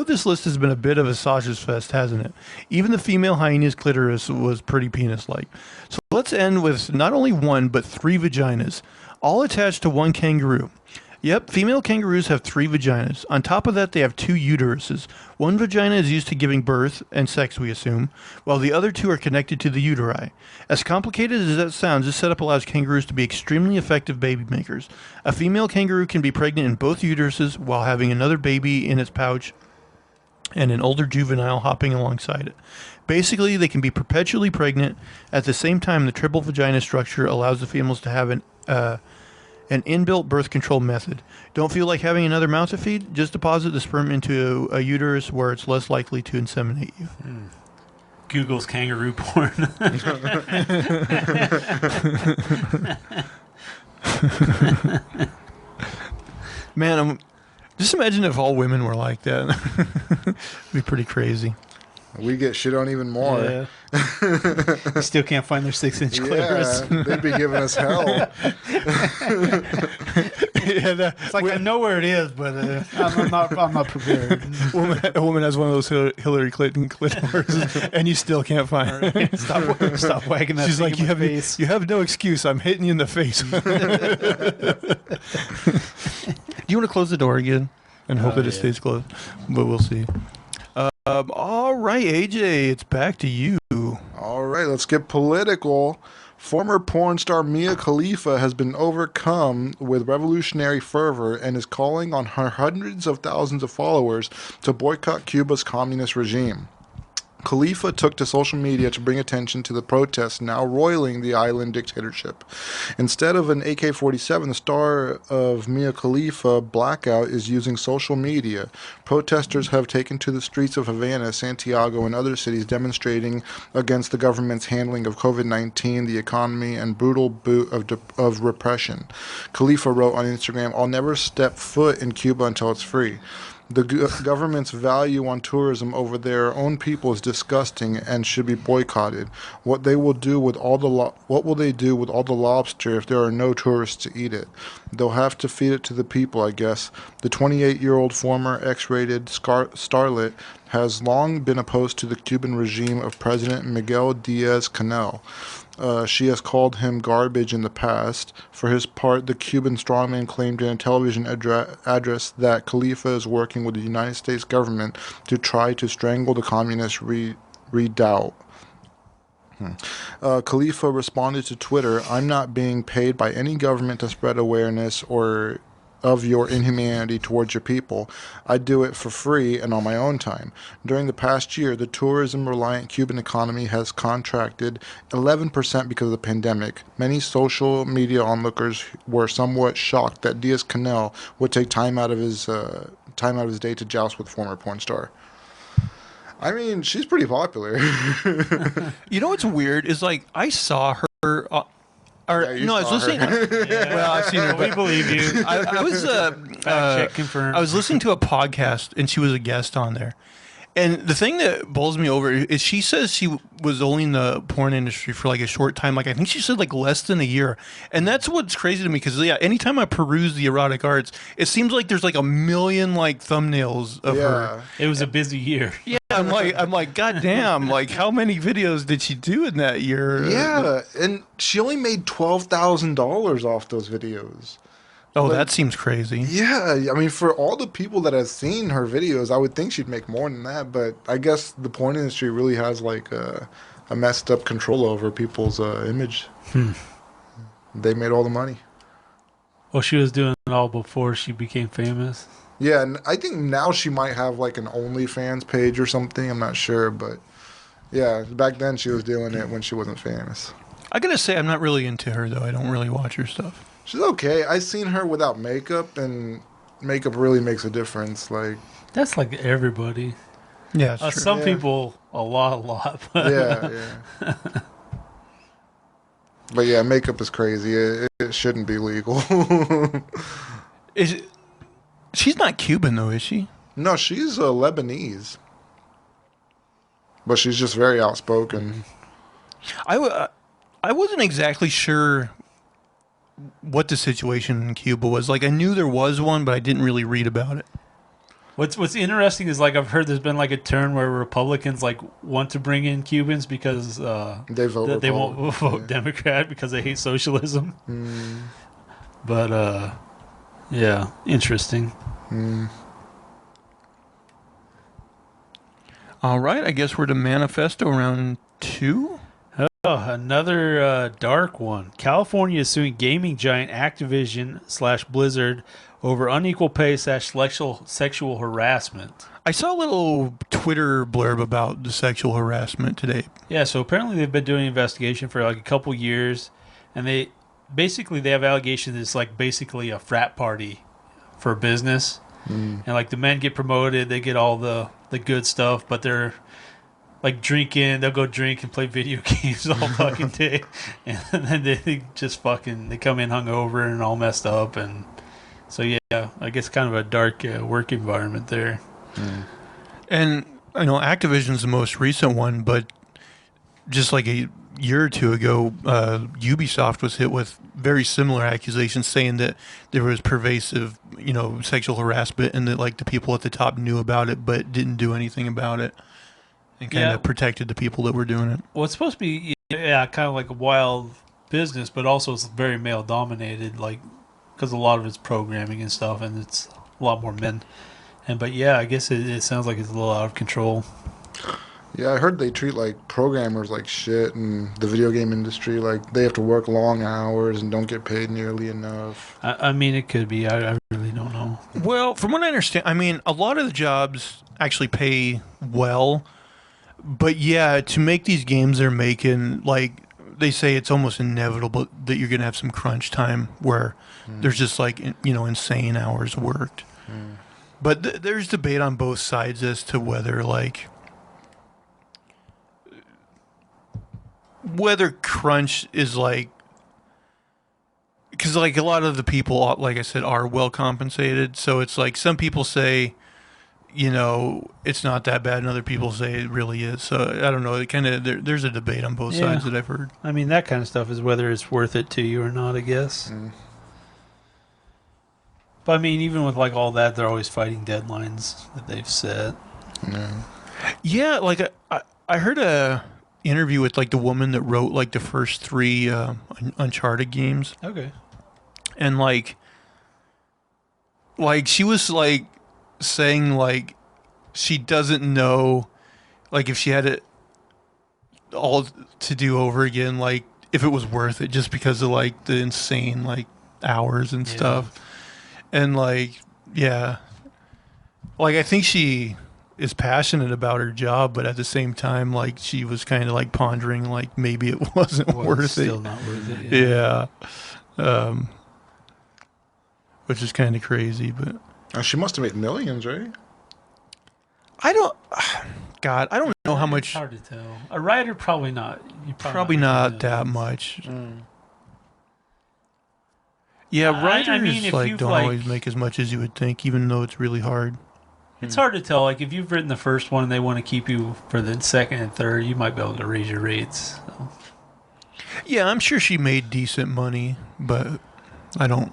S1: This list has been a bit of a sausage fest, hasn't it? Even the female hyena's clitoris was pretty penis-like. So let's end with not only 1, but 3 vaginas, all attached to 1 kangaroo. Yep, female kangaroos have 3 vaginas. On top of that, they have 2 uteruses. 1 vagina is used to giving birth and sex, we assume, while the other 2 are connected to the uteri. As complicated as that sounds, this setup allows kangaroos to be extremely effective baby makers. A female kangaroo can be pregnant in both uteruses while having another baby in its pouch and an older juvenile hopping alongside it. Basically, they can be perpetually pregnant. At the same time, the triple vagina structure allows the females to have an inbuilt birth control method. Don't feel like having another mouth to feed? Just deposit the sperm into a uterus where it's less likely to inseminate you.
S2: Google's kangaroo porn.
S1: Man, just imagine if all women were like that. It'd be pretty crazy.
S3: We get shit on even more.
S2: Yeah. Still can't find their 6-inch clitoris.
S3: Yeah, they'd be giving us hell.
S2: It's like I know where it is, but I'm not prepared.
S1: A woman has one of those Hillary Clinton clitorises, and you still can't find her.
S2: Stop wagging that.
S1: She's
S2: thing
S1: like,
S2: in my face.
S1: you have no excuse. I'm hitting you in the face. Do you want to close the door again and hope that it stays closed? But we'll see. All right, AJ, it's back to you.
S3: All right, let's get political. Former porn star Mia Khalifa has been overcome with revolutionary fervor and is calling on her hundreds of thousands of followers to boycott Cuba's communist regime. Khalifa took to social media to bring attention to the protests now roiling the island dictatorship. Instead of an AK-47, the star of Mia Khalifa Blackout is using social media. Protesters have taken to the streets of Havana, Santiago, and other cities demonstrating against the government's handling of COVID-19, the economy, and brutal bout of repression. Khalifa wrote on Instagram, "I'll never step foot in Cuba until it's free. The government's value on tourism over their own people is disgusting and should be boycotted. What will they do with all the lobster if there are no tourists to eat it? They'll have to feed it to the people, I guess." The 28-year-old former X-rated starlet has long been opposed to the Cuban regime of President Miguel Diaz-Canel. She has called him garbage in the past. For his part, the Cuban strongman claimed in a television address that Khalifa is working with the United States government to try to strangle the communist redoubt. Khalifa responded to Twitter, "I'm not being paid by any government to spread awareness or of your inhumanity towards your people. I do it for free and on my own time. During the past year, the tourism-reliant Cuban economy has contracted 11% because of the pandemic. Many social media onlookers were somewhat shocked that Diaz-Canel would take time out of his day to joust with former porn star." I mean, she's pretty popular.
S1: You know what's weird is like I saw her.
S3: Yeah, you
S1: No, I was
S3: saw
S1: listening.
S3: her.
S2: Yeah.
S1: Well, I've seen her.
S2: We believe you.
S1: I was
S2: Fact check confirmed.
S1: I was listening to a podcast and she was a guest on there. And the thing that bowls me over is she says she was only in the porn industry for like a short time. Like I think she said like less than a year. And that's what's crazy to me because yeah, anytime I peruse the erotic arts, it seems like there's like a million like thumbnails of her.
S2: It was a busy year.
S1: Yeah, I'm like, God damn, like how many videos did she do in that year?
S3: Yeah, and she only made $12,000 off those videos.
S1: Oh, that seems crazy.
S3: Yeah, I mean, for all the people that have seen her videos, I would think she'd make more than that. But I guess the porn industry really has like a messed up control over people's image. They made all the money.
S2: Well, she was doing it all before she became famous.
S3: Yeah, and I think now she might have like an OnlyFans page or something. I'm not sure, but yeah, back then she was doing it when she wasn't famous.
S1: I gotta say, I'm not really into her though. I don't really watch her stuff.
S3: She's okay. I seen her without makeup, and makeup really makes a difference. Like
S2: That's like everybody.
S1: Yeah, it's true.
S2: Some people a lot. But
S3: yeah. But yeah, makeup is crazy. It shouldn't be legal.
S1: She's not Cuban though, is she?
S3: No, she's Lebanese, but she's just very outspoken.
S1: I wasn't exactly sure what the situation in Cuba was. Like I knew there was one, but I didn't really read about it.
S2: What's interesting is like I've heard there's been like a turn where Republicans like want to bring in Cubans because
S3: They vote.
S2: they won't vote Democrat because they hate socialism. But yeah, interesting.
S1: All right, I guess we're to Manifesto round 2.
S2: Oh, another dark one. California is suing gaming giant Activision/Blizzard over unequal pay / sexual harassment.
S1: I saw a little Twitter blurb about the sexual harassment today.
S2: Yeah, so apparently they've been doing an investigation for like a couple years, and they have allegations it's like basically a frat party for business. And like the men get promoted, they get all the good stuff, but they're like drinking, they'll go drink and play video games all fucking day, and then they just fucking, they come in hungover and all messed up, and so yeah, I guess kind of a dark work environment there.
S1: And I know Activision's the most recent one, but just like a year or two ago, Ubisoft was hit with very similar accusations saying that there was pervasive, sexual harassment and that like the people at the top knew about it but didn't do anything about it and kind of protected the people that were doing it.
S2: Well, it's supposed to be, kind of like a wild business, but also it's very male dominated, like because a lot of it's programming and stuff, and it's a lot more men. But yeah, I guess it sounds like it's a little out of control.
S3: Yeah, I heard they treat like programmers like shit in the video game industry. Like they have to work long hours and don't get paid nearly enough.
S2: I mean, it could be. I really don't know.
S1: Well, from what I understand, I mean, a lot of the jobs actually pay well. But yeah, to make these games they're making, like they say it's almost inevitable that you're going to have some crunch time where there's just like, insane hours worked. But there's debate on both sides as to whether crunch is like, because like a lot of the people, like I said, are well compensated. So it's like some people say, it's not that bad, and other people say it really is. So I don't know. It kind of there's a debate on both sides that I've heard.
S2: I mean, that kind of stuff is whether it's worth it to you or not, I guess. But I mean, even with like all that, they're always fighting deadlines that they've set.
S1: Yeah, like I heard a interview with like the woman that wrote like the first 3 Uncharted games.
S2: Okay.
S1: And like she was like saying like she doesn't know like if she had it all to do over again, like if it was worth it, just because of like the insane like hours and stuff, and like like I think she is passionate about her job, but at the same time, like she was kind of like pondering, like maybe it wasn't worth it.
S2: Still not worth it.
S1: Yeah. Which is kind of crazy, but
S3: She must have made millions, right?
S1: I don't. God, I don't know how
S2: It's
S1: much.
S2: hard to tell. A writer, probably not. You
S1: Probably not that much. Yeah, writers
S2: I mean, if
S1: like
S2: you've,
S1: don't
S2: like-
S1: always make as much as you would think, even though it's really hard.
S2: It's hard to tell. Like if you've written the first one and they want to keep you for the second and third, you might be able to raise your rates. So.
S1: Yeah, I'm sure she made decent money, but I don't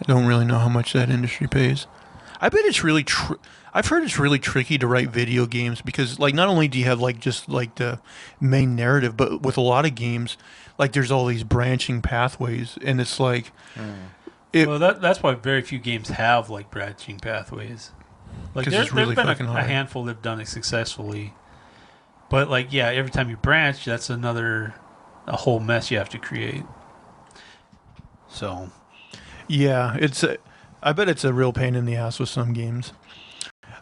S1: really know how much that industry pays. I bet it's really. I've heard it's really tricky to write video games because, like, not only do you have like just like the main narrative, but with a lot of games, like there's all these branching pathways, and it's like.
S2: Well, that's why very few games have like branching pathways. Like
S1: 'Cause
S2: there's
S1: it's really
S2: been
S1: fucking
S2: a
S1: hard.
S2: handful that've done it successfully, but like every time you branch, that's a whole mess you have to create. So
S1: Yeah, I bet it's a real pain in the ass with some games.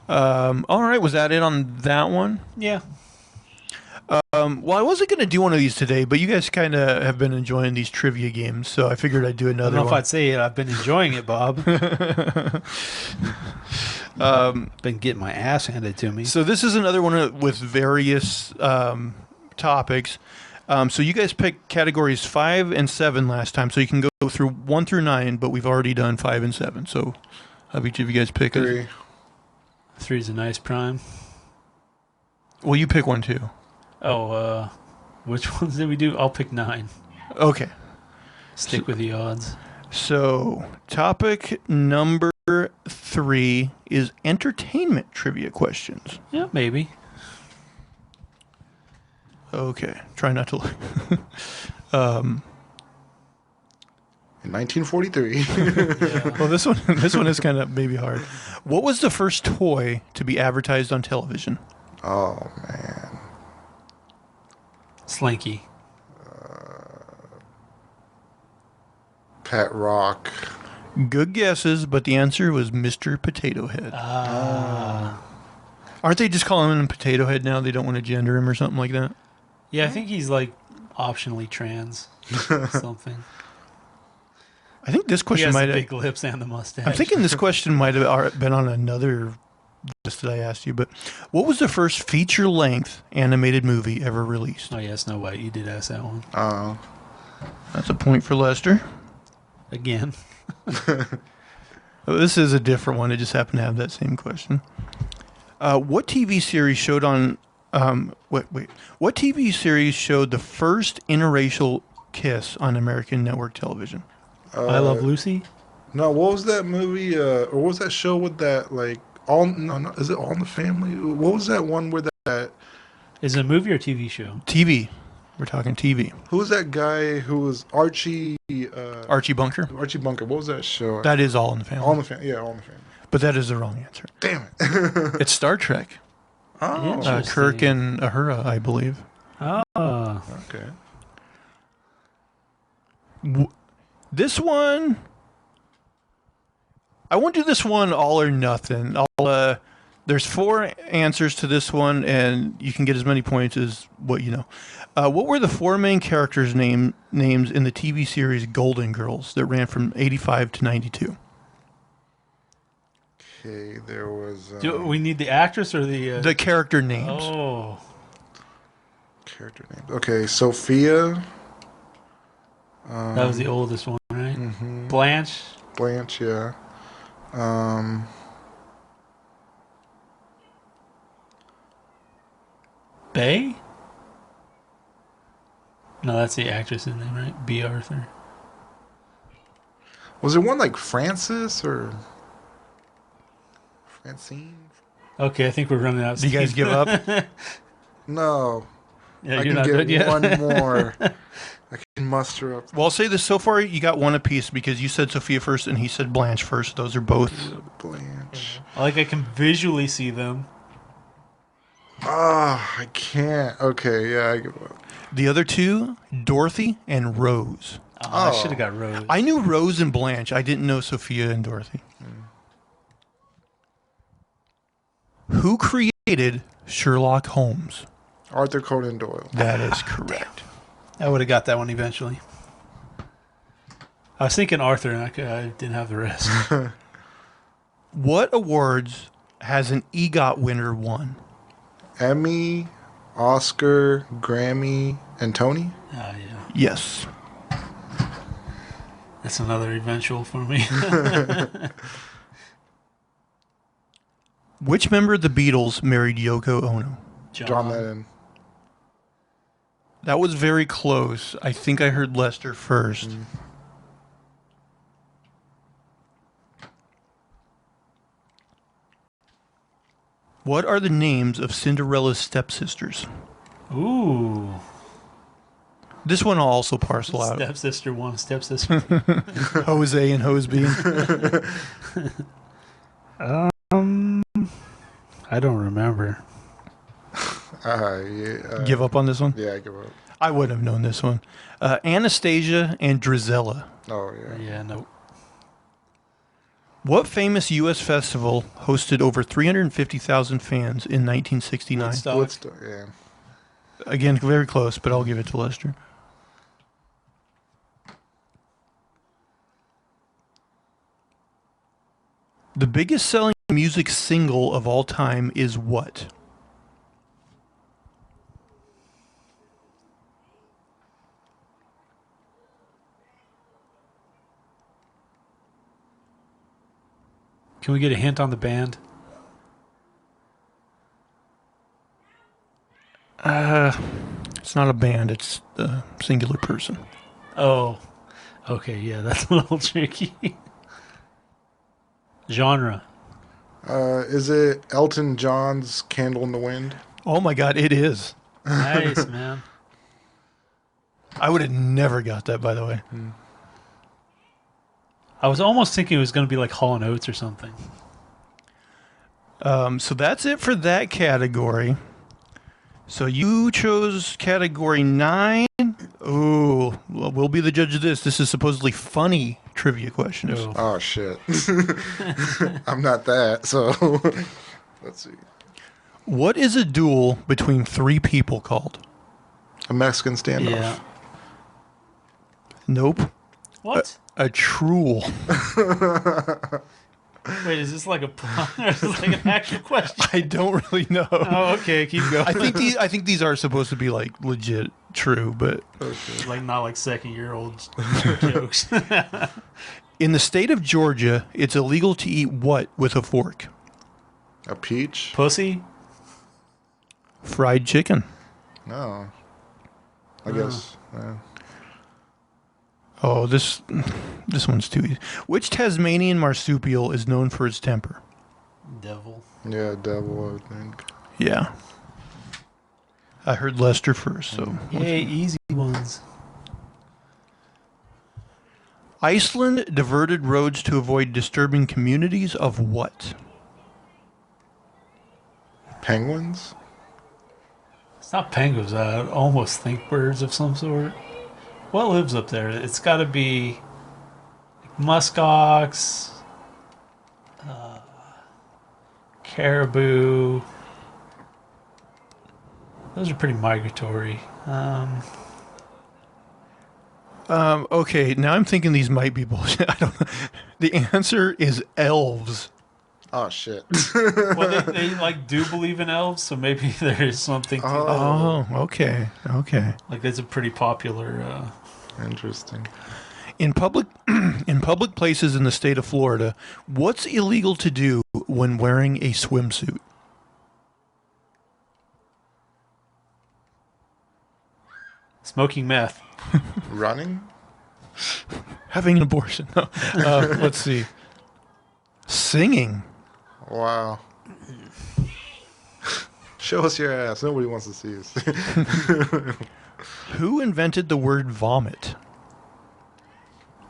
S1: All right, was that it on that one?
S2: yeah,
S1: Well, I wasn't going to do one of these today, but you guys kind of have been enjoying these trivia games, so I figured I'd do
S2: I don't
S1: another
S2: know if
S1: one.
S2: I'd say it. I've been enjoying it, Bob. Been getting my ass handed to me.
S1: So this is another one with various topics. So you guys picked categories 5 and 7 last time, so you can go through 1 through 9, but we've already done 5 and 7. So have each of you guys pick?
S3: 3.
S2: 3's a nice prime.
S1: Well, you pick one too.
S2: Oh, which ones did we do? I'll pick 9.
S1: Okay.
S2: Stick with the odds.
S1: So topic number 3 is entertainment trivia questions.
S2: Yeah, maybe.
S1: Okay. Try not to look.
S3: In 1943.
S1: Well, this one is kind of maybe hard. What was the first toy to be advertised on television?
S3: Oh, man.
S2: Slinky.
S3: Pet Rock.
S1: Good guesses, but the answer was Mr. Potato Head. Aren't they just calling him Potato Head now? They don't want to gender him or something like that?
S2: Yeah, I think he's like optionally trans. Something.
S1: I think this
S2: He
S1: question
S2: has the
S1: might
S2: big
S1: have...
S2: lips and the mustache.
S1: I'm thinking this question might have been on another list that I asked you, but what was the first feature-length animated movie ever released?
S2: Oh yeah, Snow White. You did ask that one
S3: Oh.
S1: That's a point for Lester.
S2: again.
S1: Oh, this is a different one. It just happened to have that same question. What TV series showed on... wait. What TV series showed the first interracial kiss on American network television?
S2: I Love Lucy.
S3: No, what was that movie, or what was that show with that, like, no, is it All in the Family? What was that one where that,
S2: Is it a movie or TV show?
S1: TV. We're talking TV.
S3: who was that guy who was Archie,
S1: Archie Bunker.
S3: Archie Bunker? What was that show?
S1: That is All in the Family.
S3: All in the Family, yeah, All in the Family.
S1: But that is the wrong answer.
S3: Damn it.
S1: It's Star Trek.
S3: Oh,
S2: Interesting.
S1: Kirk and Uhura, I believe.
S2: Oh.
S3: okay.
S1: This one, I won't do this one all or nothing. There's 4 answers to this one, and you can get as many points as what you know. What were the 4 main characters' names in the TV series Golden Girls that ran from 85 to 92?
S3: Okay, there was
S2: Do we need the actress or the?
S1: The character names.
S2: Oh.
S3: character name. Okay, Sophia.
S2: That was the oldest one, right? Blanche.
S3: Blanche, yeah.
S2: Bay? No, that's the actress's name, right? B. Arthur.
S3: Was there one like Francis or Francine?
S2: Okay, I think we're running out of
S1: Do you guys
S2: steam.
S1: give up?
S3: No.
S2: Yeah,
S3: I
S2: you're
S3: can
S2: not
S3: get
S2: done yet.
S3: one more. I can muster up.
S1: Well, I'll say this. So far, you got one apiece because you said Sophia first and he said Blanche first. Those are both.
S3: Blanche.
S2: I can visually see them.
S3: I can't. Okay, yeah, I give up.
S1: The other two, Dorothy and Rose.
S2: Oh, I should have got Rose.
S1: I knew Rose and Blanche. I didn't know Sophia and Dorothy. Who created Sherlock Holmes?
S3: Arthur Conan Doyle.
S1: That is correct.
S2: I would have got that one eventually. I was thinking Arthur, and I didn't have the rest.
S1: What awards has an EGOT winner won?
S3: Emmy, Oscar, Grammy, and Tony?
S2: Oh, yeah.
S1: Yes.
S2: That's another eventual for me.
S1: Which member of the Beatles married Yoko Ono?
S3: John Lennon.
S1: That was very close. I think I heard Lester first. What are the names of Cinderella's stepsisters?
S2: Ooh.
S1: This one I'll also parcel out.
S2: Stepsister 1, stepsister.
S1: Jose and Hoseby.
S2: I don't remember.
S1: Give up on this one?
S3: Yeah, I give up.
S1: I wouldn't have known this one. Anastasia and Drizella.
S3: Oh, yeah.
S2: Yeah, nope.
S1: What famous U.S. festival hosted over 350,000 fans in 1969?
S2: Woodstock.
S3: Woodstock, yeah.
S1: Again, very close, but I'll give it to Lester. The biggest selling music single of all time is what?
S2: Can we get a hint on the band?
S1: It's not a band, it's a singular person.
S2: Oh. Okay, yeah, that's a little tricky. Genre.
S3: Is it Elton John's Candle in the Wind?
S1: Oh my God, it is.
S2: Nice, man.
S1: I would have never got that, by the way.
S2: I was almost thinking it was going to be like Hall & Oates or something.
S1: So that's it for that category. So you chose category 9. Ooh, well, we'll be the judge of this. This is supposedly funny trivia questions.
S2: Oh.
S3: Oh, shit. I'm not that, so let's see.
S1: What is a duel between 3 people called?
S3: A Mexican standoff.
S2: Yeah.
S1: Nope.
S2: What?
S1: A truel.
S2: Wait, is this like a pun or is this like an actual question?
S1: I don't really know.
S2: Oh, okay, keep going.
S1: I think these are supposed to be like legit true, but
S2: Like not like second-year-old jokes.
S1: in the state of Georgia, it's illegal to eat what with a fork?
S3: A peach?
S2: Pussy?
S1: Fried chicken.
S3: No. I guess.
S1: Oh, this one's too easy. Which Tasmanian marsupial is known for its temper?
S2: Devil.
S3: Yeah, devil, I think.
S1: Yeah. I heard Lester first, so.
S2: Yay, easy ones.
S1: Iceland diverted roads to avoid disturbing communities of what?
S3: Penguins?
S2: It's not penguins. I almost think birds of some sort. What lives up there? It's got to be muskox, caribou. Those are pretty migratory.
S1: Okay, now I'm thinking these might be bullshit. I don't know. The answer is elves.
S3: Oh, shit.
S2: Well, they like do believe in elves, so maybe there is something to
S1: Oh, okay. Okay.
S2: like it's a pretty popular.
S3: Interesting.
S1: In public places in the state of Florida, what's illegal to do when wearing a swimsuit?
S2: Smoking meth.
S3: Running?
S1: Having an abortion. No. Let's see. Singing.
S3: Wow. Show us your ass. Nobody wants to see us.
S1: Who invented the word vomit?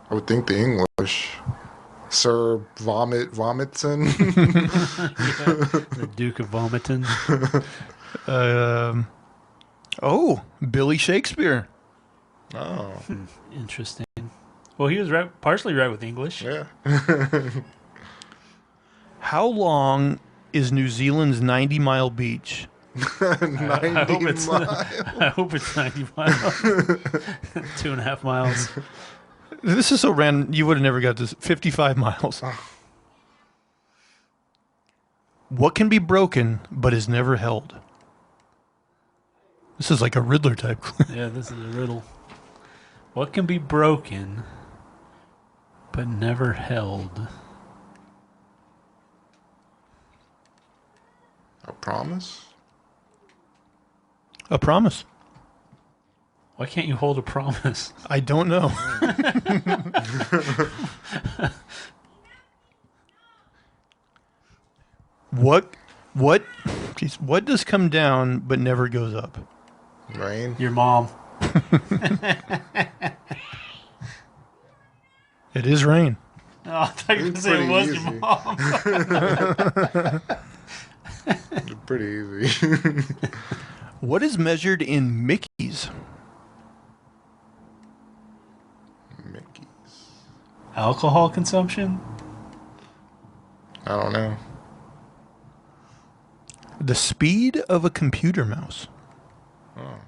S3: I would think the English. Sir Vomitson.
S2: The Duke of Vomiton.
S1: Billy Shakespeare.
S3: Oh,
S2: Interesting. Well, he was partially right with English.
S3: yeah.
S1: How long is New Zealand's 90-mile beach?
S3: 90
S2: I hope it's
S3: miles.
S2: I hope it's 90 miles. 2.5 miles.
S1: This is so random. You would have never got this. 55 miles. What can be broken but is never held? This is like a Riddler type.
S2: Yeah, this is a riddle. What can be broken but never held?
S3: A promise?
S1: A promise.
S2: Why can't you hold a promise?
S1: I don't know. What does come down but never goes up?
S3: Rain?
S2: Your mom.
S1: It is rain.
S2: Oh, I thought you were going to say it was your mom.
S3: Pretty easy.
S1: What is measured in Mickeys?
S3: Mickey's.
S2: Alcohol consumption?
S3: I don't know.
S1: The speed of a computer mouse.
S3: Oh.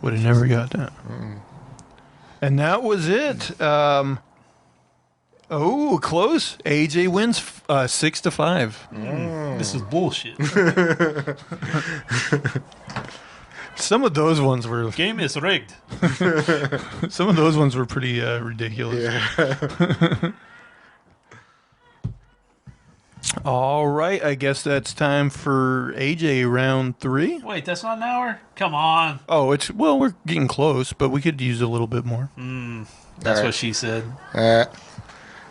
S1: Would have never got that. And that was it. Close. AJ wins 6-5.
S2: This is bullshit.
S1: Some of those ones were.
S2: Game is rigged.
S1: Some of those ones were pretty ridiculous.
S3: Yeah.
S1: All right, I guess that's time for AJ round 3.
S2: Wait, that's not an hour? Come on.
S1: Oh, we're getting close, but we could use a little bit more.
S2: That's
S3: All
S2: what
S3: right.
S2: she said.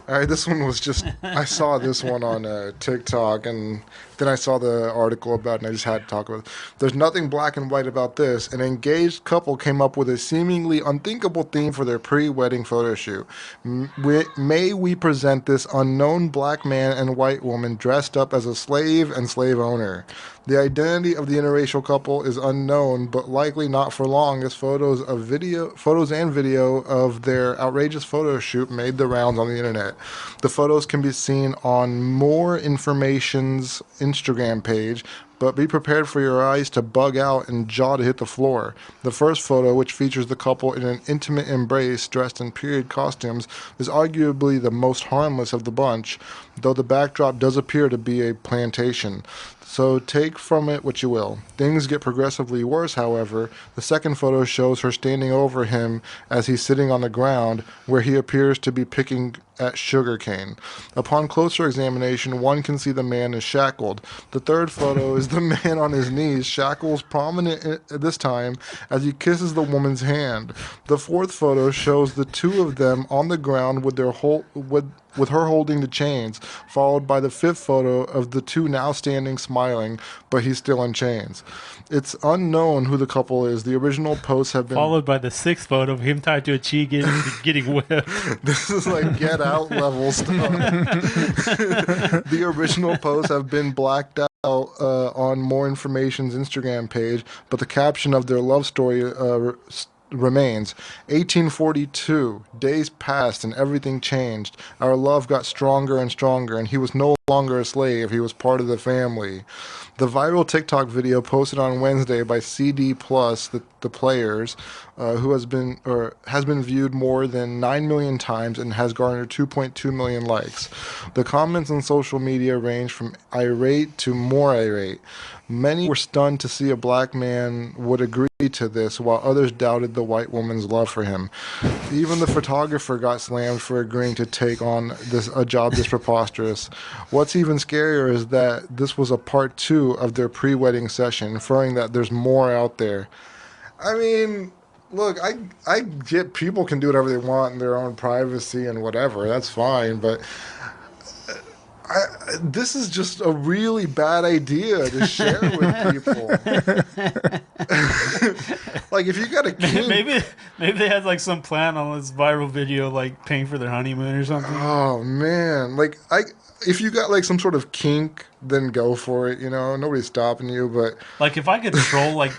S3: All right, this one was just, I saw this one on TikTok, and then I saw the article about it, and I just had to talk about it. There's nothing black and white about this. An engaged couple came up with a seemingly unthinkable theme for their pre-wedding photo shoot. May we present this unknown black man and white woman dressed up as a slave and slave owner. The identity of the interracial couple is unknown, but likely not for long, as photos and video of their outrageous photo shoot made the rounds on the internet. The photos can be seen on More Information's Instagram page, but be prepared for your eyes to bug out and jaw to hit the floor. The first photo, which features the couple in an intimate embrace dressed in period costumes, is arguably the most harmless of the bunch, though the backdrop does appear to be a plantation. So take from it what you will. Things get progressively worse, however. The second photo shows her standing over him as he's sitting on the ground, where he appears to be picking at sugarcane. Upon closer examination, one can see the man is shackled. The third photo is the man on his knees, shackles prominent this time as he kisses the woman's hand. The fourth photo shows the two of them on the ground with her holding the chains, followed by the fifth photo of the two now standing smiling, but he's still in chains. It's unknown who the couple is. The original posts have been...
S2: Followed by the sixth photo of him tied to a tree getting whipped.
S3: This is like Get Out level stuff. The original posts have been blacked out on More Information's Instagram page, but the caption of their love story remains. 1842, days passed and everything changed. Our love got stronger and stronger, and he was no longer a slave. He was part of the family. The viral TikTok video posted on Wednesday by CD Plus, the players, who has been viewed more than 9 million times and has garnered 2.2 million likes. The comments on social media range from irate to more irate. Many were stunned to see a black man would agree to this, while others doubted the white woman's love for him. Even the photographer got slammed for agreeing to take on a job this preposterous. What's even scarier is that this was a part 2 of their pre-wedding session, inferring that there's more out there. I mean, look, I get people can do whatever they want in their own privacy and whatever. That's fine, but this is just a really bad idea to share with people. Like if you got a kink,
S2: maybe they had like some plan on this viral video, like paying for their honeymoon or something.
S3: oh man, like if you got like some sort of kink, then go for it. You know, nobody's stopping you. But
S2: Like if I could troll like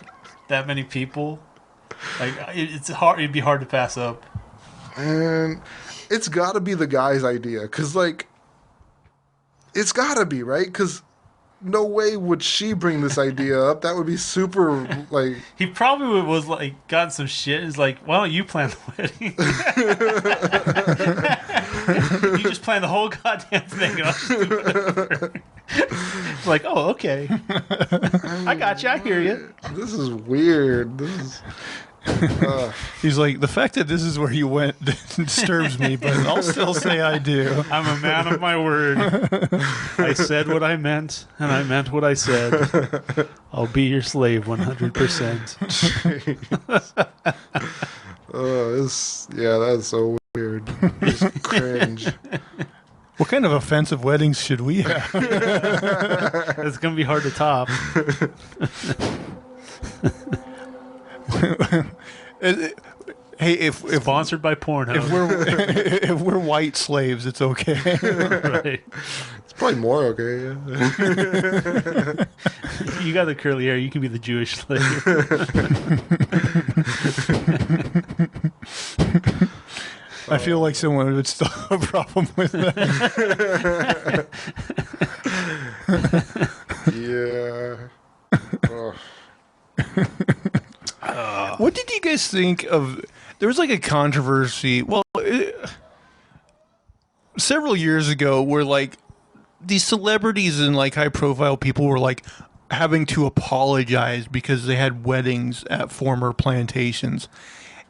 S2: that many people, like it's hard. It'd be hard to pass up.
S3: and it's got to be the guy's idea, because like it's got to be right, because. No way would she bring this idea up. That would be super, like...
S2: He probably was like gotten some shit. He's like, why don't you plan the wedding? You just plan the whole goddamn thing. And I'll just do whatever. It's like, oh, okay. I got you. I hear you.
S3: This is weird. This is...
S1: He's like, the fact that this is where you went disturbs me, but I'll still say I do.
S2: I'm a man of my word. I said what I meant, and I meant what I said. I'll be your slave 100%.
S3: That's so weird. Just cringe.
S1: What kind of offensive weddings should we have?
S2: It's going to be hard to top.
S1: Hey, if
S2: Sponsored by Pornhub.
S1: if we're white slaves, it's okay.
S2: Right.
S3: It's probably more okay. Yeah.
S2: You got the curly hair. You can be the Jewish slave.
S1: I feel like someone would still have a problem with that.
S3: Yeah.
S1: What did you guys think of? There was like a controversy. Well, several years ago, where like these celebrities and like high-profile people were like having to apologize because they had weddings at former plantations,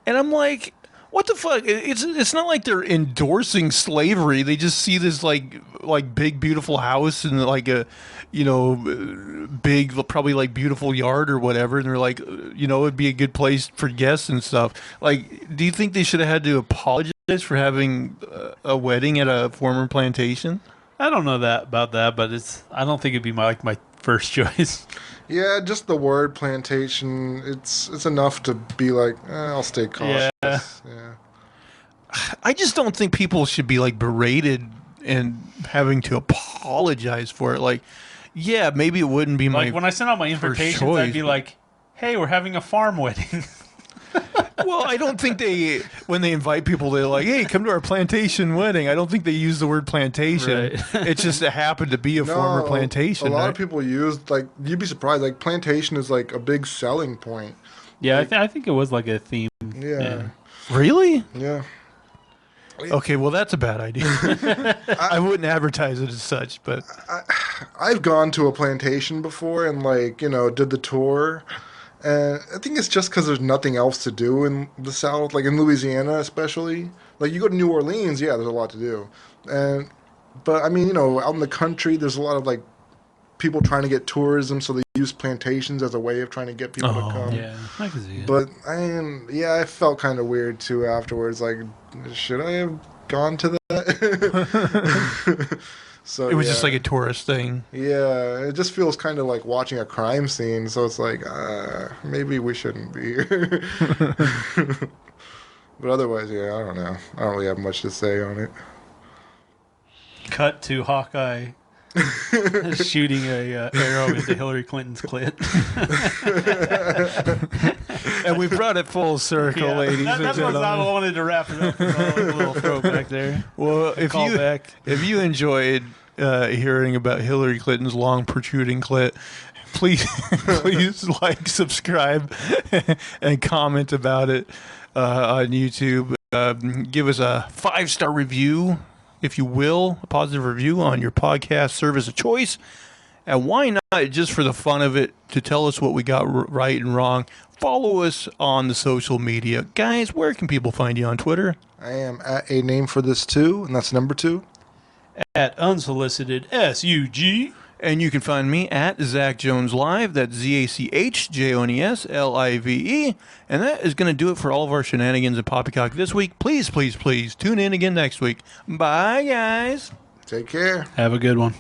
S1: and I'm like, what the fuck? It's not like they're endorsing slavery. They just see this like big beautiful house and like a, you know, big probably like beautiful yard or whatever, and they're like, you know, it'd be a good place for guests and stuff. Like, do you think they should have had to apologize for having a wedding at a former plantation?
S2: I don't know about that, but I don't think it'd be my first choice.
S3: Yeah, just the word plantation, it's enough to be like, I'll stay cautious. Yeah.
S1: I just don't think people should be like berated and having to apologize for it. Like, yeah, maybe it wouldn't be my
S2: like when I sent out my invitations, I'd be like, "Hey, we're having a farm wedding."
S1: Well, I don't think when they invite people, they're like, "Hey, come to our plantation wedding." I don't think they use the word plantation. Right. It's just it happened to be a former plantation.
S3: A lot of people used, like, you'd be surprised. Like, plantation is like a big selling point.
S2: Yeah, like, I think it was like a theme.
S3: Yeah.
S1: Really?
S3: Yeah.
S1: Okay, well, that's a bad idea. I wouldn't advertise it as such, but
S3: I've gone to a plantation before and, like, you know, did the tour. And I think it's just because there's nothing else to do in the South, like in Louisiana especially. Like, you go to New Orleans, yeah, there's a lot to do. But, I mean, you know, out in the country, there's a lot of, like, people trying to get tourism, so they use plantations as a way of trying to get people to come.
S2: Yeah, I can see it.
S3: But, I felt kind of weird, too, afterwards. Like, should I have gone to that? So
S1: it was just like a tourist thing.
S3: Yeah, it just feels kind of like watching a crime scene, so it's like, maybe we shouldn't be here. But otherwise, yeah, I don't know. I don't really have much to say on it.
S2: Cut to Hawkeye shooting a arrow into Hillary Clinton's clit.
S3: And we brought it full circle, ladies and
S2: that's
S3: gentlemen.
S2: what I wanted to wrap it up with a little throwback there.
S1: Well, if you enjoyed hearing about Hillary Clinton's long protruding clit, please like, subscribe, and comment about it on YouTube. Give us a 5-star review, if you will, a positive review on your podcast service of choice. And why not, just for the fun of it, to tell us what we got right and wrong, follow us on the social media. Guys, where can people find you on Twitter?
S3: I am at a name for this too, and that's number 2.
S2: At unsolicited SUG.
S1: And you can find me at Zach Jones Live. That's ZachJonesLive. And that is going to do it for all of our shenanigans and poppycock this week. Please, please, please tune in again next week. Bye, guys.
S3: Take care.
S2: Have a good one.